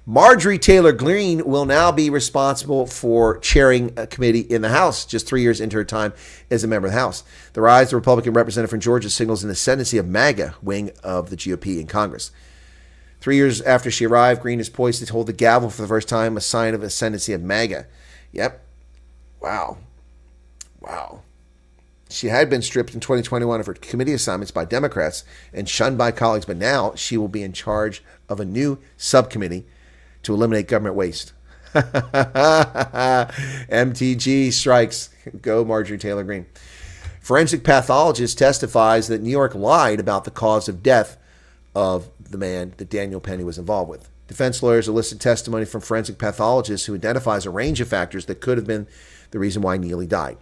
Marjorie Taylor Greene will now be responsible for chairing a committee in the House, just 3 years into her time as a member of the House. The rise of the Republican representative from Georgia signals an ascendancy of MAGA wing of the GOP in Congress. 3 years after she arrived, Greene is poised to hold the gavel for the first time, a sign of ascendancy of MAGA. Yep. Wow. She had been stripped in 2021 of her committee assignments by Democrats and shunned by colleagues, but now she will be in charge of a new subcommittee to eliminate government waste. MTG strikes. Go Marjorie Taylor Greene. Forensic pathologist testifies that New York lied about the cause of death of the man that Daniel Penny was involved with. Defense lawyers elicit testimony from forensic pathologists who identifies a range of factors that could have been the reason why Neely died.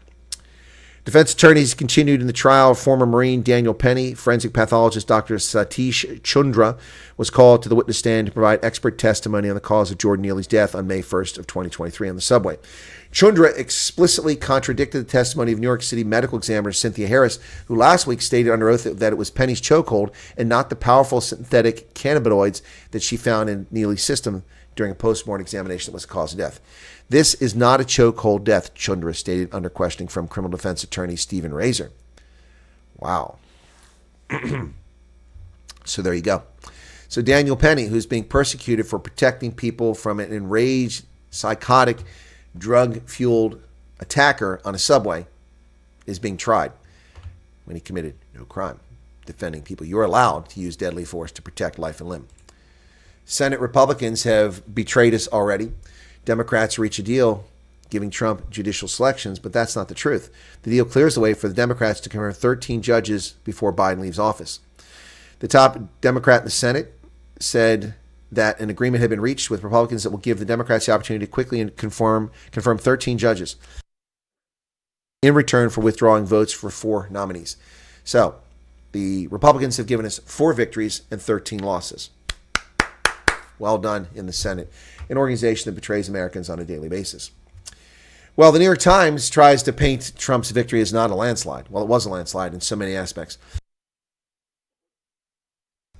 Defense attorneys continued in the trial of former Marine Daniel Penny. Forensic pathologist Dr. Satish Chundra was called to the witness stand to provide expert testimony on the cause of Jordan Neely's death on May 1st of 2023 on the subway. Chundra explicitly contradicted the testimony of New York City medical examiner Cynthia Harris, who last week stated under oath that it was Penny's chokehold and not the powerful synthetic cannabinoids that she found in Neely's system during a post-mortem examination that was the cause of death. This is not a chokehold death, Chundra stated under questioning from criminal defense attorney Stephen Razor. Wow. So there you go. So Daniel Penny, who's being persecuted for protecting people from an enraged, psychotic, drug-fueled attacker on a subway, is being tried when he committed no crime, defending people. You're allowed to use deadly force to protect life and limb. Senate Republicans have betrayed us already. Democrats reach a deal giving Trump judicial selections, but that's not the truth. The deal clears the way for the Democrats to confirm 13 judges before Biden leaves office. The top Democrat in the Senate said that an agreement had been reached with Republicans that will give the Democrats the opportunity to quickly confirm 13 judges in return for withdrawing votes for 4 nominees. So the Republicans have given us 4 victories and 13 losses. Well done in the Senate, an organization that betrays Americans on a daily basis. Well, the New York Times tries to paint Trump's victory as not a landslide. Well, it was a landslide in so many aspects.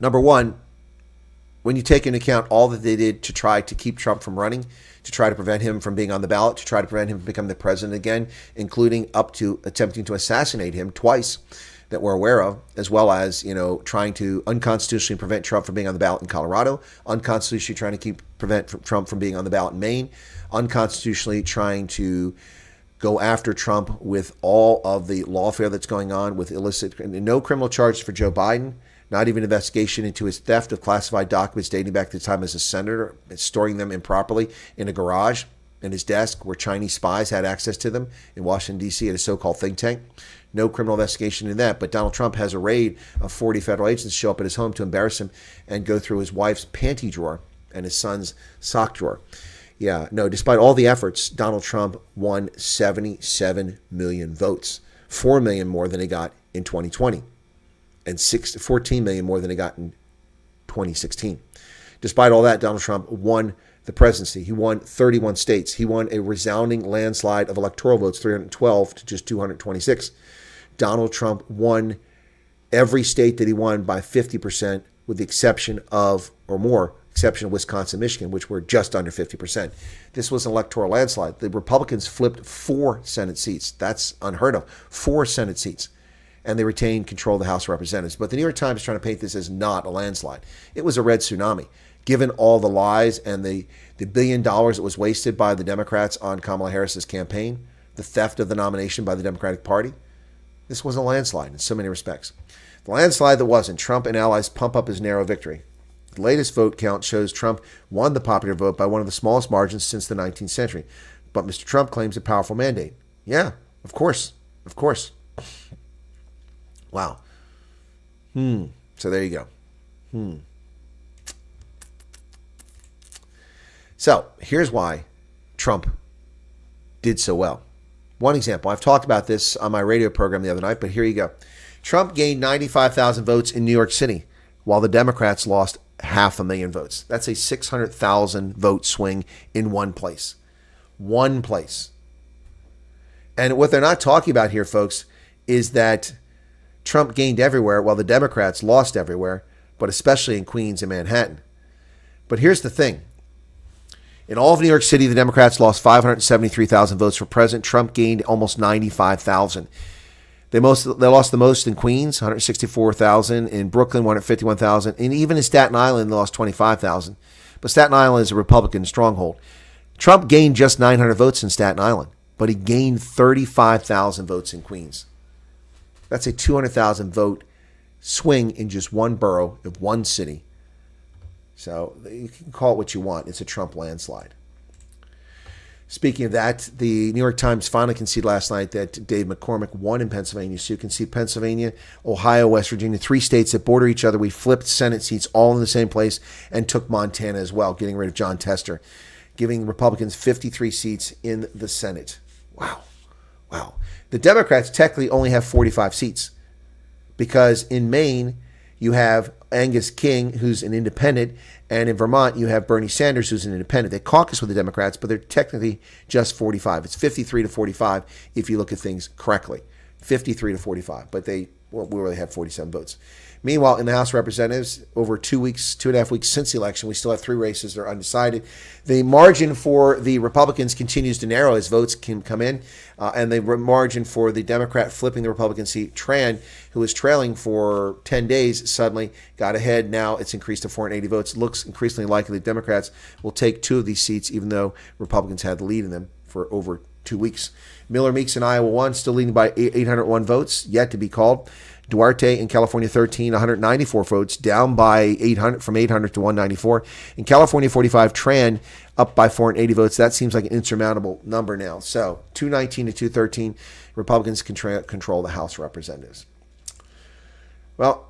Number one, when you take into account all that they did to try to keep Trump from running, to try to prevent him from being on the ballot, to try to prevent him from becoming the president again, including up to attempting to assassinate him twice that we're aware of, as well as, trying to unconstitutionally prevent Trump from being on the ballot in Colorado, unconstitutionally trying to prevent Trump from being on the ballot in Maine, unconstitutionally trying to go after Trump with all of the lawfare that's going on with illicit, no criminal charges for Joe Biden, not even investigation into his theft of classified documents dating back to the time as a senator, and storing them improperly in a garage in his desk where Chinese spies had access to them in Washington, D.C. at a so-called think tank. No criminal investigation in that. But Donald Trump has a raid of 40 federal agents show up at his home to embarrass him and go through his wife's panty drawer and his son's sock drawer. Yeah, no, despite all the efforts, Donald Trump won 77 million votes, 4 million more than he got in 2020, and 14 million more than he got in 2016. Despite all that, Donald Trump won the presidency. He won 31 states. He won a resounding landslide of electoral votes, 312 to just 226. Donald Trump won every state that he won by 50%, with the exception of Wisconsin, Michigan, which were just under 50%. This was an electoral landslide. The Republicans flipped 4 Senate seats. That's unheard of. 4 Senate seats. And they retained control of the House of Representatives. But the New York Times is trying to paint this as not a landslide. It was a red tsunami. Given all the lies and the $1 billion that was wasted by the Democrats on Kamala Harris's campaign, the theft of the nomination by the Democratic Party, this was a landslide in so many respects. The landslide that wasn't. Trump and allies pump up his narrow victory. The latest vote count shows Trump won the popular vote by one of the smallest margins since the 19th century. But Mr. Trump claims a powerful mandate. Yeah, of course. Of course. Wow. So there you go. So here's why Trump did so well. One example. I've talked about this on my radio program the other night, but here you go. Trump gained 95,000 votes in New York City, while the Democrats lost 500,000 votes. That's a 600,000 vote swing in one place. One place. And what they're not talking about here, folks, is that Trump gained everywhere while the Democrats lost everywhere, but especially in Queens and Manhattan. But here's the thing. In all of New York City, the Democrats lost 573,000 votes for president. Trump gained almost 95,000. They lost the most in Queens, 164,000. In Brooklyn, 151,000. And even in Staten Island, they lost 25,000. But Staten Island is a Republican stronghold. Trump gained just 900 votes in Staten Island, but he gained 35,000 votes in Queens. That's a 200,000 vote swing in just one borough of one city. So you can call it what you want. It's a Trump landslide. Speaking of that, the New York Times finally conceded last night that Dave McCormick won in Pennsylvania. So you can see Pennsylvania, Ohio, West Virginia, 3 states that border each other. We flipped Senate seats all in the same place and took Montana as well, getting rid of John Tester, giving Republicans 53 seats in the Senate. Wow. Wow. The Democrats technically only have 45 seats because in Maine, you have Angus King, who's an independent, and in Vermont, you have Bernie Sanders, who's an independent. They caucus with the Democrats, but they're technically just 45. It's 53 to 45 if you look at things correctly. 53 to 45, but we really have 47 votes. Meanwhile, in the House of Representatives, over 2.5 weeks since the election, we still have 3 races that are undecided. The margin for the Republicans continues to narrow as votes can come in, and the margin for the Democrat flipping the Republican seat, Tran, who was trailing for 10 days, suddenly got ahead. Now it's increased to 480 votes. It looks increasingly likely that Democrats will take 2 of these seats, even though Republicans had the lead in them for over 2 weeks. Miller Meeks in Iowa 1, still leading by 801 votes, yet to be called. Duarte in California 13, 194 votes, down by 800 from 800 to 194. In California 45, Tran up by 480 votes. That seems like an insurmountable number now. So 219 to 213, Republicans control the House of Representatives. Well,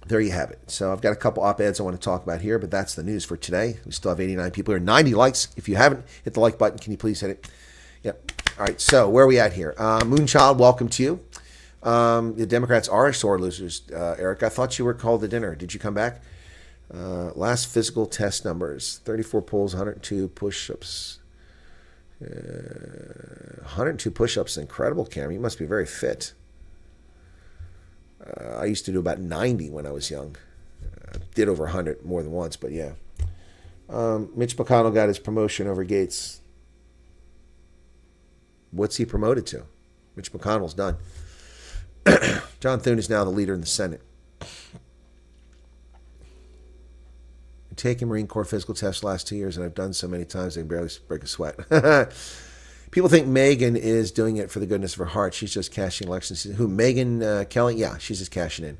there you have it. So I've got a couple op-eds I want to talk about here, but that's the news for today. We still have 89 people here, 90 likes. If you haven't hit the like button, can you please hit it? Yep. All right, so where are we at here? Moonchild, welcome to you. The Democrats are sore losers, Eric. I thought you were called to dinner. Did you come back? Last physical test numbers, 34 pulls, 102 push-ups. 102 push-ups, incredible, Cam. You must be very fit. I used to do about 90 when I was young. I did over 100 more than once, but yeah. Mitch McConnell got his promotion over Gates. What's he promoted to? Mitch McConnell's done. John Thune is now the leader in the Senate. I'm taking Marine Corps physical tests the last 2 years, and I've done so many times I can barely break a sweat. People think Megan is doing it for the goodness of her heart. She's just cashing elections. Who, Megan Kelly? Yeah, she's just cashing in.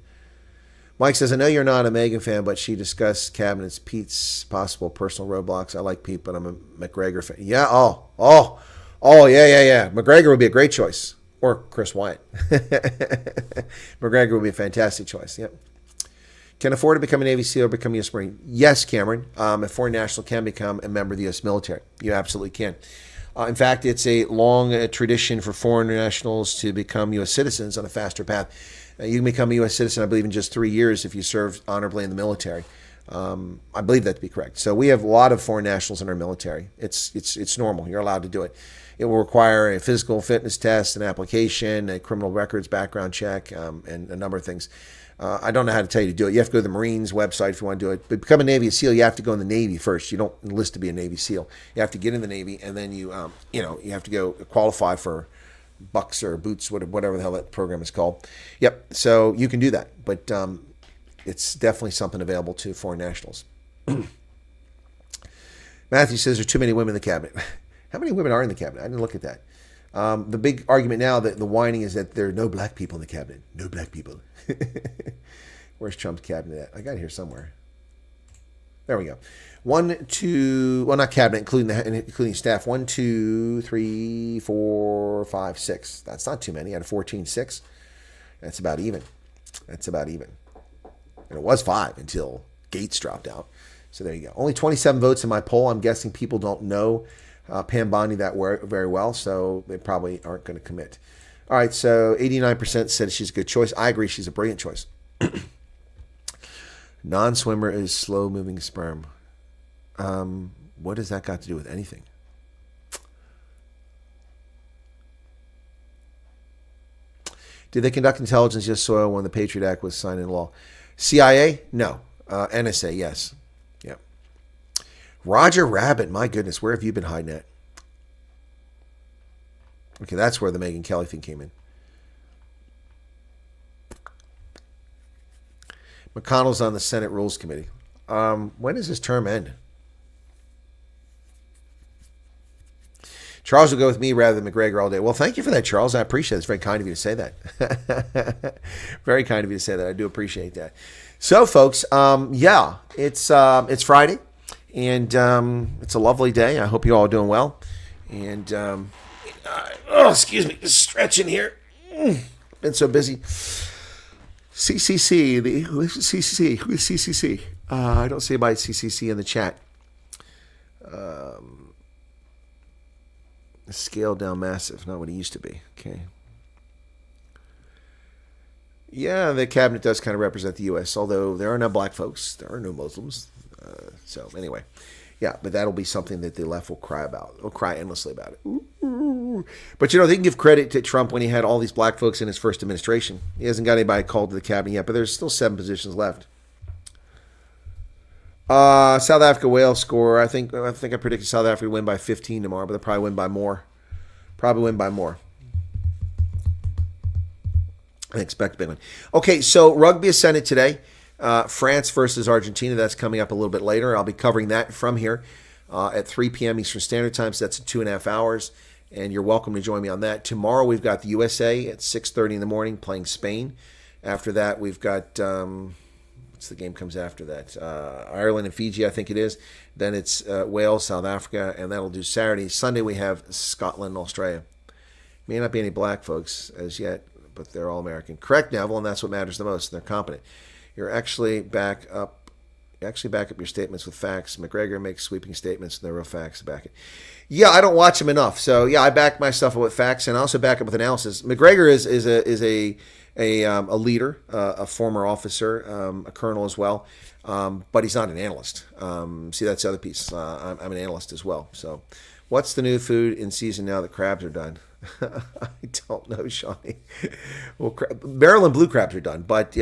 Mike says, I know you're not a Megan fan, but she discussed cabinets, Pete's possible personal roadblocks. I like Pete, but I'm a McGregor fan. Yeah, yeah. McGregor would be a great choice. Or Chris Wyatt. McGregor would be a fantastic choice. Yep. Can afford to become a Navy SEAL or become a U.S. Marine? Yes, Cameron. A foreign national can become a member of the U.S. military. You absolutely can. In fact, it's a long tradition for foreign nationals to become U.S. citizens on a faster path. You can become a U.S. citizen, I believe, in just 3 years if you serve honorably in the military. I believe that to be correct. So we have a lot of foreign nationals in our military. It's normal. You're allowed to do it. It will require a physical fitness test, an application, a criminal records background check, and a number of things. I don't know how to tell you to do it. You have to go to the Marines website if you want to do it. But become a Navy SEAL, you have to go in the Navy first. You don't enlist to be a Navy SEAL. You have to get in the Navy, and then you have to go qualify for bucks or boots, whatever the hell that program is called. Yep. So you can do that, but it's definitely something available to foreign nationals. Matthew says there are too many women in the cabinet. How many women are in the cabinet? I didn't look at that. The big argument now, that the whining is that there are no black people in the cabinet. No black people. Where's Trump's cabinet at? I got it here somewhere. There we go. 1, 2, well, not cabinet, including staff. 1, 2, 3, 4, 5, 6. That's not too many. Out of 14, 6. That's about even. That's about even. And it was 5 until Gates dropped out. So there you go. Only 27 votes in my poll. I'm guessing people don't know Pam Bondi that very well, so they probably aren't going to commit. All right, so 89% said she's a good choice. I agree she's a brilliant choice. Non-swimmer is slow-moving sperm. What does that got to do with anything? Did they conduct intelligence just soil when the Patriot Act was signed into law? CIA? No. NSA, yes. Yep. Roger Rabbit, my goodness, where have you been hiding at? Okay, that's where the Megyn Kelly thing came in. McConnell's on the Senate Rules Committee. When does his term end? Charles will go with me rather than McGregor all day. Well, thank you for that, Charles. I appreciate it. It's very kind of you to say that. Very kind of you to say that. I do appreciate that. So, folks, yeah, it's Friday, and it's a lovely day. I hope you all are doing well. And, excuse me, just stretching here. Been so busy. CCC. I don't see about CCC in the chat. Scaled down massive, not what it used to be. Okay. Yeah, the cabinet does kind of represent the U.S., although there are no black folks, there are no Muslims. So anyway, yeah, but that'll be something that the left will cry about. They'll cry endlessly about it. Ooh. But they can give credit to Trump when he had all these black folks in his first administration. He hasn't got anybody called to the cabinet yet, but there's still 7 positions left. South Africa Wales score. I think I predicted South Africa to win by 15 tomorrow, but they'll probably win by more. I expect a big one. Okay, so rugby ascended today. France versus Argentina. That's coming up a little bit later. I'll be covering that from here at 3 p.m. Eastern Standard Time. So that's 2.5 hours, and you're welcome to join me on that. Tomorrow we've got the USA at 6:30 in the morning playing Spain. After that we've got the game comes after that? Ireland and Fiji, I think it is. Then it's Wales, South Africa, and that'll do Saturday. Sunday we have Scotland and Australia. May not be any black folks as yet, but they're all American. Correct, Neville, and that's what matters the most. They're competent. You're actually back up your statements with facts. McGregor makes sweeping statements, and they're real facts to back it. Yeah, I don't watch him enough, so yeah, I back my stuff up with facts, and I also back up with analysis. McGregor is a leader, a former officer, a colonel as well, but he's not an analyst. See, that's the other piece. I'm an analyst as well. So, what's the new food in season now that crabs are done? I don't know, Shawnee. Well, Maryland blue crabs are done, but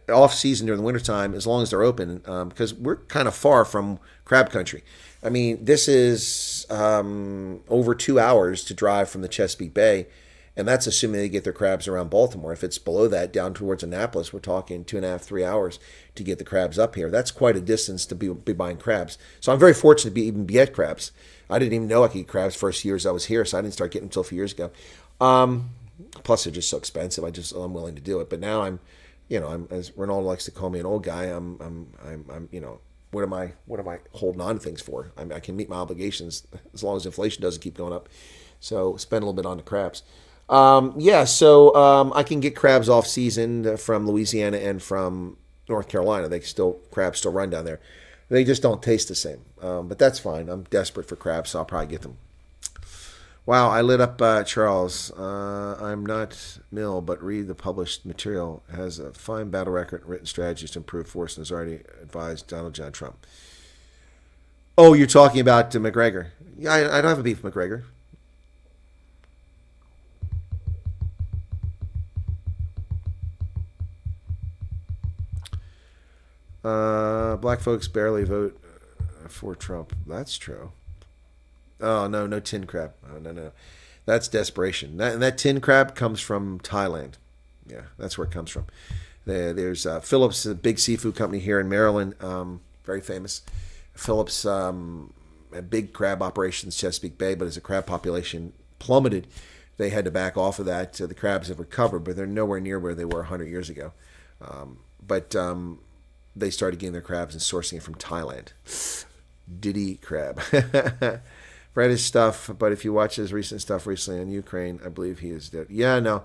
off season during the wintertime, as long as they're open, because we're kind of far from crab country. I mean, this is over 2 hours to drive from the Chesapeake Bay. And that's assuming they get their crabs around Baltimore. If it's below that, down towards Annapolis, we're talking 2.5, 3 hours to get the crabs up here. That's quite a distance to be buying crabs. So I'm very fortunate to even be at crabs. I didn't even know I could eat crabs first years I was here, so I didn't start getting them until a few years ago. Plus, they're just so expensive. I'm willing to do it. But now I'm as Ronaldo likes to call me an old guy. What am I holding on to things for? I can meet my obligations as long as inflation doesn't keep going up. So spend a little bit on the crabs. So I can get crabs off season from Louisiana and from North Carolina. Crabs still run down there. They just don't taste the same. But that's fine. I'm desperate for crabs, so I'll probably get them. Wow, I lit up Charles. I'm not Mill, but read the published material. Has a fine battle record and written strategies to improve force and has already advised Donald John Trump. Oh, you're talking about McGregor. Yeah, I don't have a beef with McGregor. Black folks barely vote for Trump. That's true. Oh, no tin crab. Oh, no. That's desperation. That tin crab comes from Thailand. Yeah, that's where it comes from. There's Phillips, a big seafood company here in Maryland, very famous. Phillips, a big crab operations, Chesapeake Bay, but as the crab population plummeted, they had to back off of that. The crabs have recovered, but they're nowhere near where they were 100 years ago. they started getting their crabs and sourcing it from Thailand. Diddy crab. Read his stuff, but if you watch his recent stuff recently on Ukraine, I believe he is dead. Yeah, no.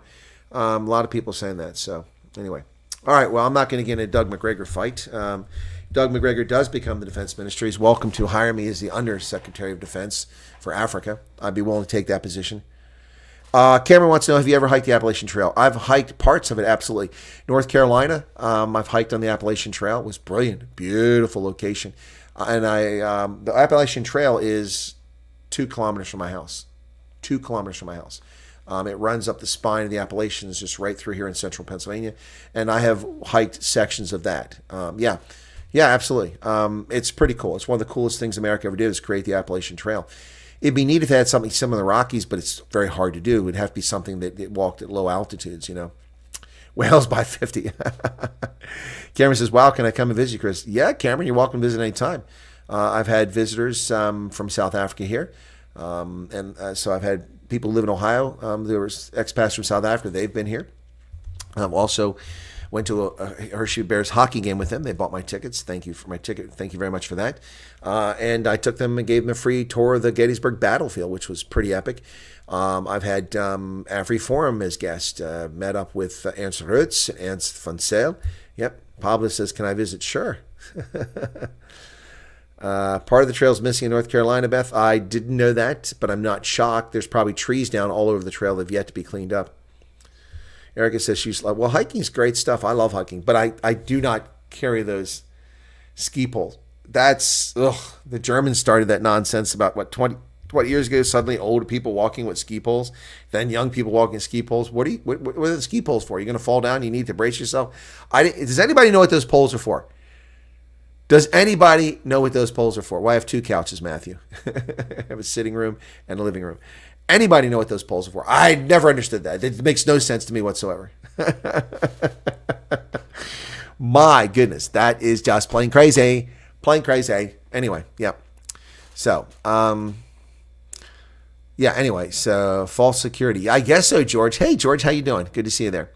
A lot of people saying that. So anyway. All right, well, I'm not going to get in a Doug McGregor fight. Doug McGregor does become the defense minister. He's welcome to hire me as the Undersecretary of Defense for Africa. I'd be willing to take that position. Cameron wants to know, have you ever hiked the Appalachian Trail? I've hiked parts of it, absolutely. North Carolina, I've hiked on the Appalachian Trail. It was brilliant, beautiful location. And the Appalachian Trail is 2 kilometers from my house. 2 kilometers from my house. It runs up the spine of the Appalachians just right through here in central Pennsylvania. And I have hiked sections of that. Yeah, absolutely. It's pretty cool. It's one of the coolest things America ever did is create the Appalachian Trail. It'd be neat if they had something similar to the Rockies, but it's very hard to do. It'd have to be something that it walked at low altitudes, you know. Whales by 50. Cameron says, wow, can I come and visit you, Chris? Yeah, Cameron, you're welcome to visit anytime. I've had visitors from South Africa here. So I've had people live in Ohio. There was expats from South Africa. They've been here. Also went to a Hershey Bears hockey game with them. They bought my tickets. Thank you for my ticket. Thank you very much for that. And I took them and gave them a free tour of the Gettysburg battlefield, which was pretty epic. I've had Afri Forum as guest. Met up with Ernst Rutz and Ernst van Zyl. Yep. Pablo says, can I visit? Sure. Part of the trail's missing in North Carolina, Beth. I didn't know that, but I'm not shocked. There's probably trees down all over the trail that have yet to be cleaned up. Erica says she's like, well, hiking's great stuff. I love hiking, but I do not carry those ski poles. That's, the Germans started that nonsense about, 20 years ago, suddenly old people walking with ski poles, then young people walking with ski poles. What are the ski poles for? You're going to fall down? You need to brace yourself? Does anybody know what those poles are for? Does anybody know what those poles are for? Well, I have 2 couches, Matthew. I have a sitting room and a living room. Anybody know what those poles are for? I never understood that. It makes no sense to me whatsoever. My goodness, that is just plain crazy. Plain crazy. Anyway, yeah. So, anyway, so false security. I guess so, George. Hey, George, how you doing? Good to see you there.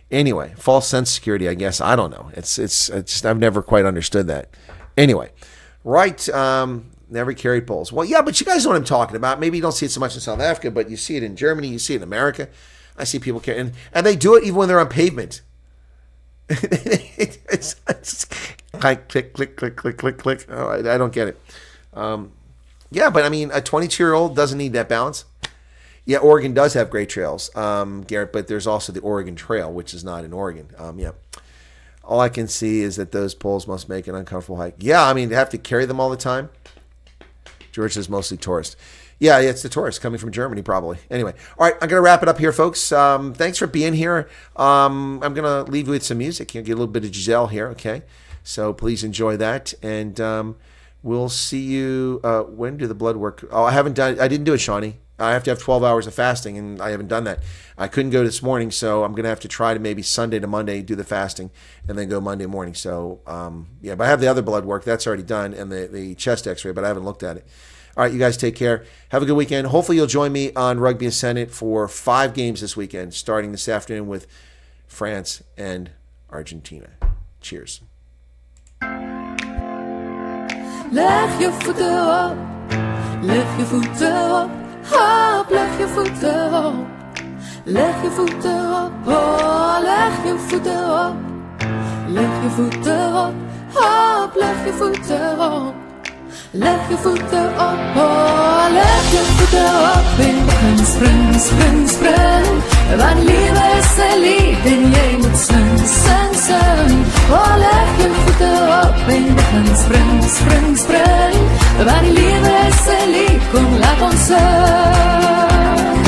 Anyway, false sense of security, I guess. I don't know. It's just, I've never quite understood that. Anyway, right. Never carried poles. Well, yeah, but you guys know what I'm talking about. Maybe you don't see it so much in South Africa, but you see it in Germany. You see it in America. I see people carrying, and they do it even when they're on pavement. it's click, click, click, click, click, click, click. Oh, I don't get it. Yeah, but I mean, a 22-year-old doesn't need that balance. Yeah, Oregon does have great trails, Garrett, but there's also the Oregon Trail, which is not in Oregon. Yeah. All I can see is that those poles must make an uncomfortable hike. Yeah, I mean, they have to carry them all the time. George is mostly tourist. Yeah, it's the tourists coming from Germany, probably. Anyway, all right, I'm going to wrap it up here, folks. Thanks for being here. I'm going to leave you with some music. You'll get a little bit of Giselle here, okay? So please enjoy that, and we'll see you. When do the blood work? Oh, I didn't do it, Shawnee. I have to have 12 hours of fasting, and I haven't done that. I couldn't go this morning, so I'm going to have to try to maybe Sunday to Monday do the fasting, and then go Monday morning. So, but I have the other blood work. That's already done, and the chest x-ray, but I haven't looked at it. All right, you guys take care. Have a good weekend. Hopefully you'll join me on Rugby Ascendant for 5 games this weekend, starting this afternoon with France and Argentina. Cheers.
Leg je voeten op, leg je voeten op, hop, leg je voeten op. Leg je voeten op, oh, leg je voeten op. Leg je voeten op, hop, leg je voeten op. Leg je voeten op, oh, leg je voeten op. En begin spring, spring, spring. Want liefde is een lied en jij moet zing, zing, zing. Oh, leg je voeten op en begin spring, spring, spring. Want liefde is een lied, kom laat ons zing.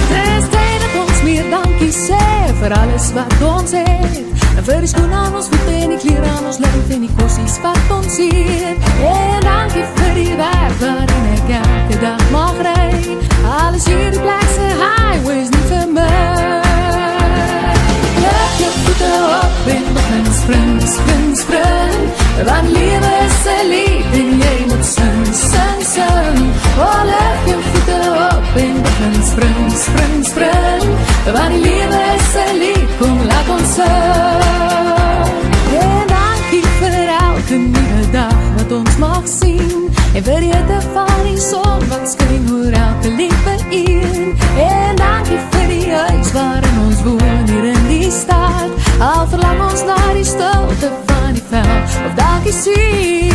Het is tijd dat ons meer dankie sê vir alles wat ons het. En vir die skoen aan ons voete en die klere aan ons lyf en die kossies wat ons eet. En dankie vir die werk waarin ek elke dag mag ry. Alles hierdie plek se highways nie vir my. Leg je voeten op en begin spring, spring, spring. Want lewe is 'n lied en jy moet sing, sing, sing. Oh, leg je voeten op en begin spring, spring, spring. Want die lewe is 'n lied, kom laat ons sing. En dankie vir elke je ziet.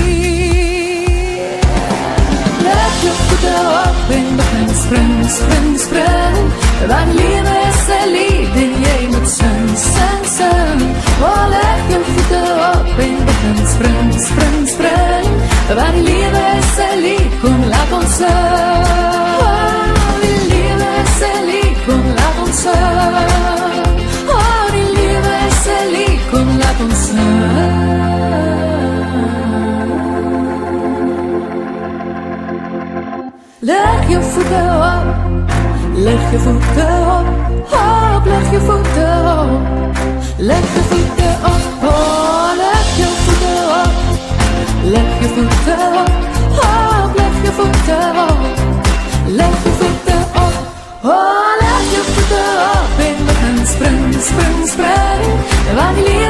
Leg je voeten op en begin spring, spring, spring. Want leven is een lied en jij moet zing, zing, zing. Oh, leg je voeten op en begin spring, spring, spring. Want leven is een lied, kom laat ons zingen. Oh, die leven is een lied, kom laat ons zingen. Oh, die leven is een lied, kom laat ons zingen. Leg je voeten op, leg je voeten op, op, leg je voeten op, leg je voeten op, oh, leg je voeten op, leg je voeten op, op, leg je voeten op, leg je voeten op, oh, leg je voeten op, en we gaan spring, spring, spring, want die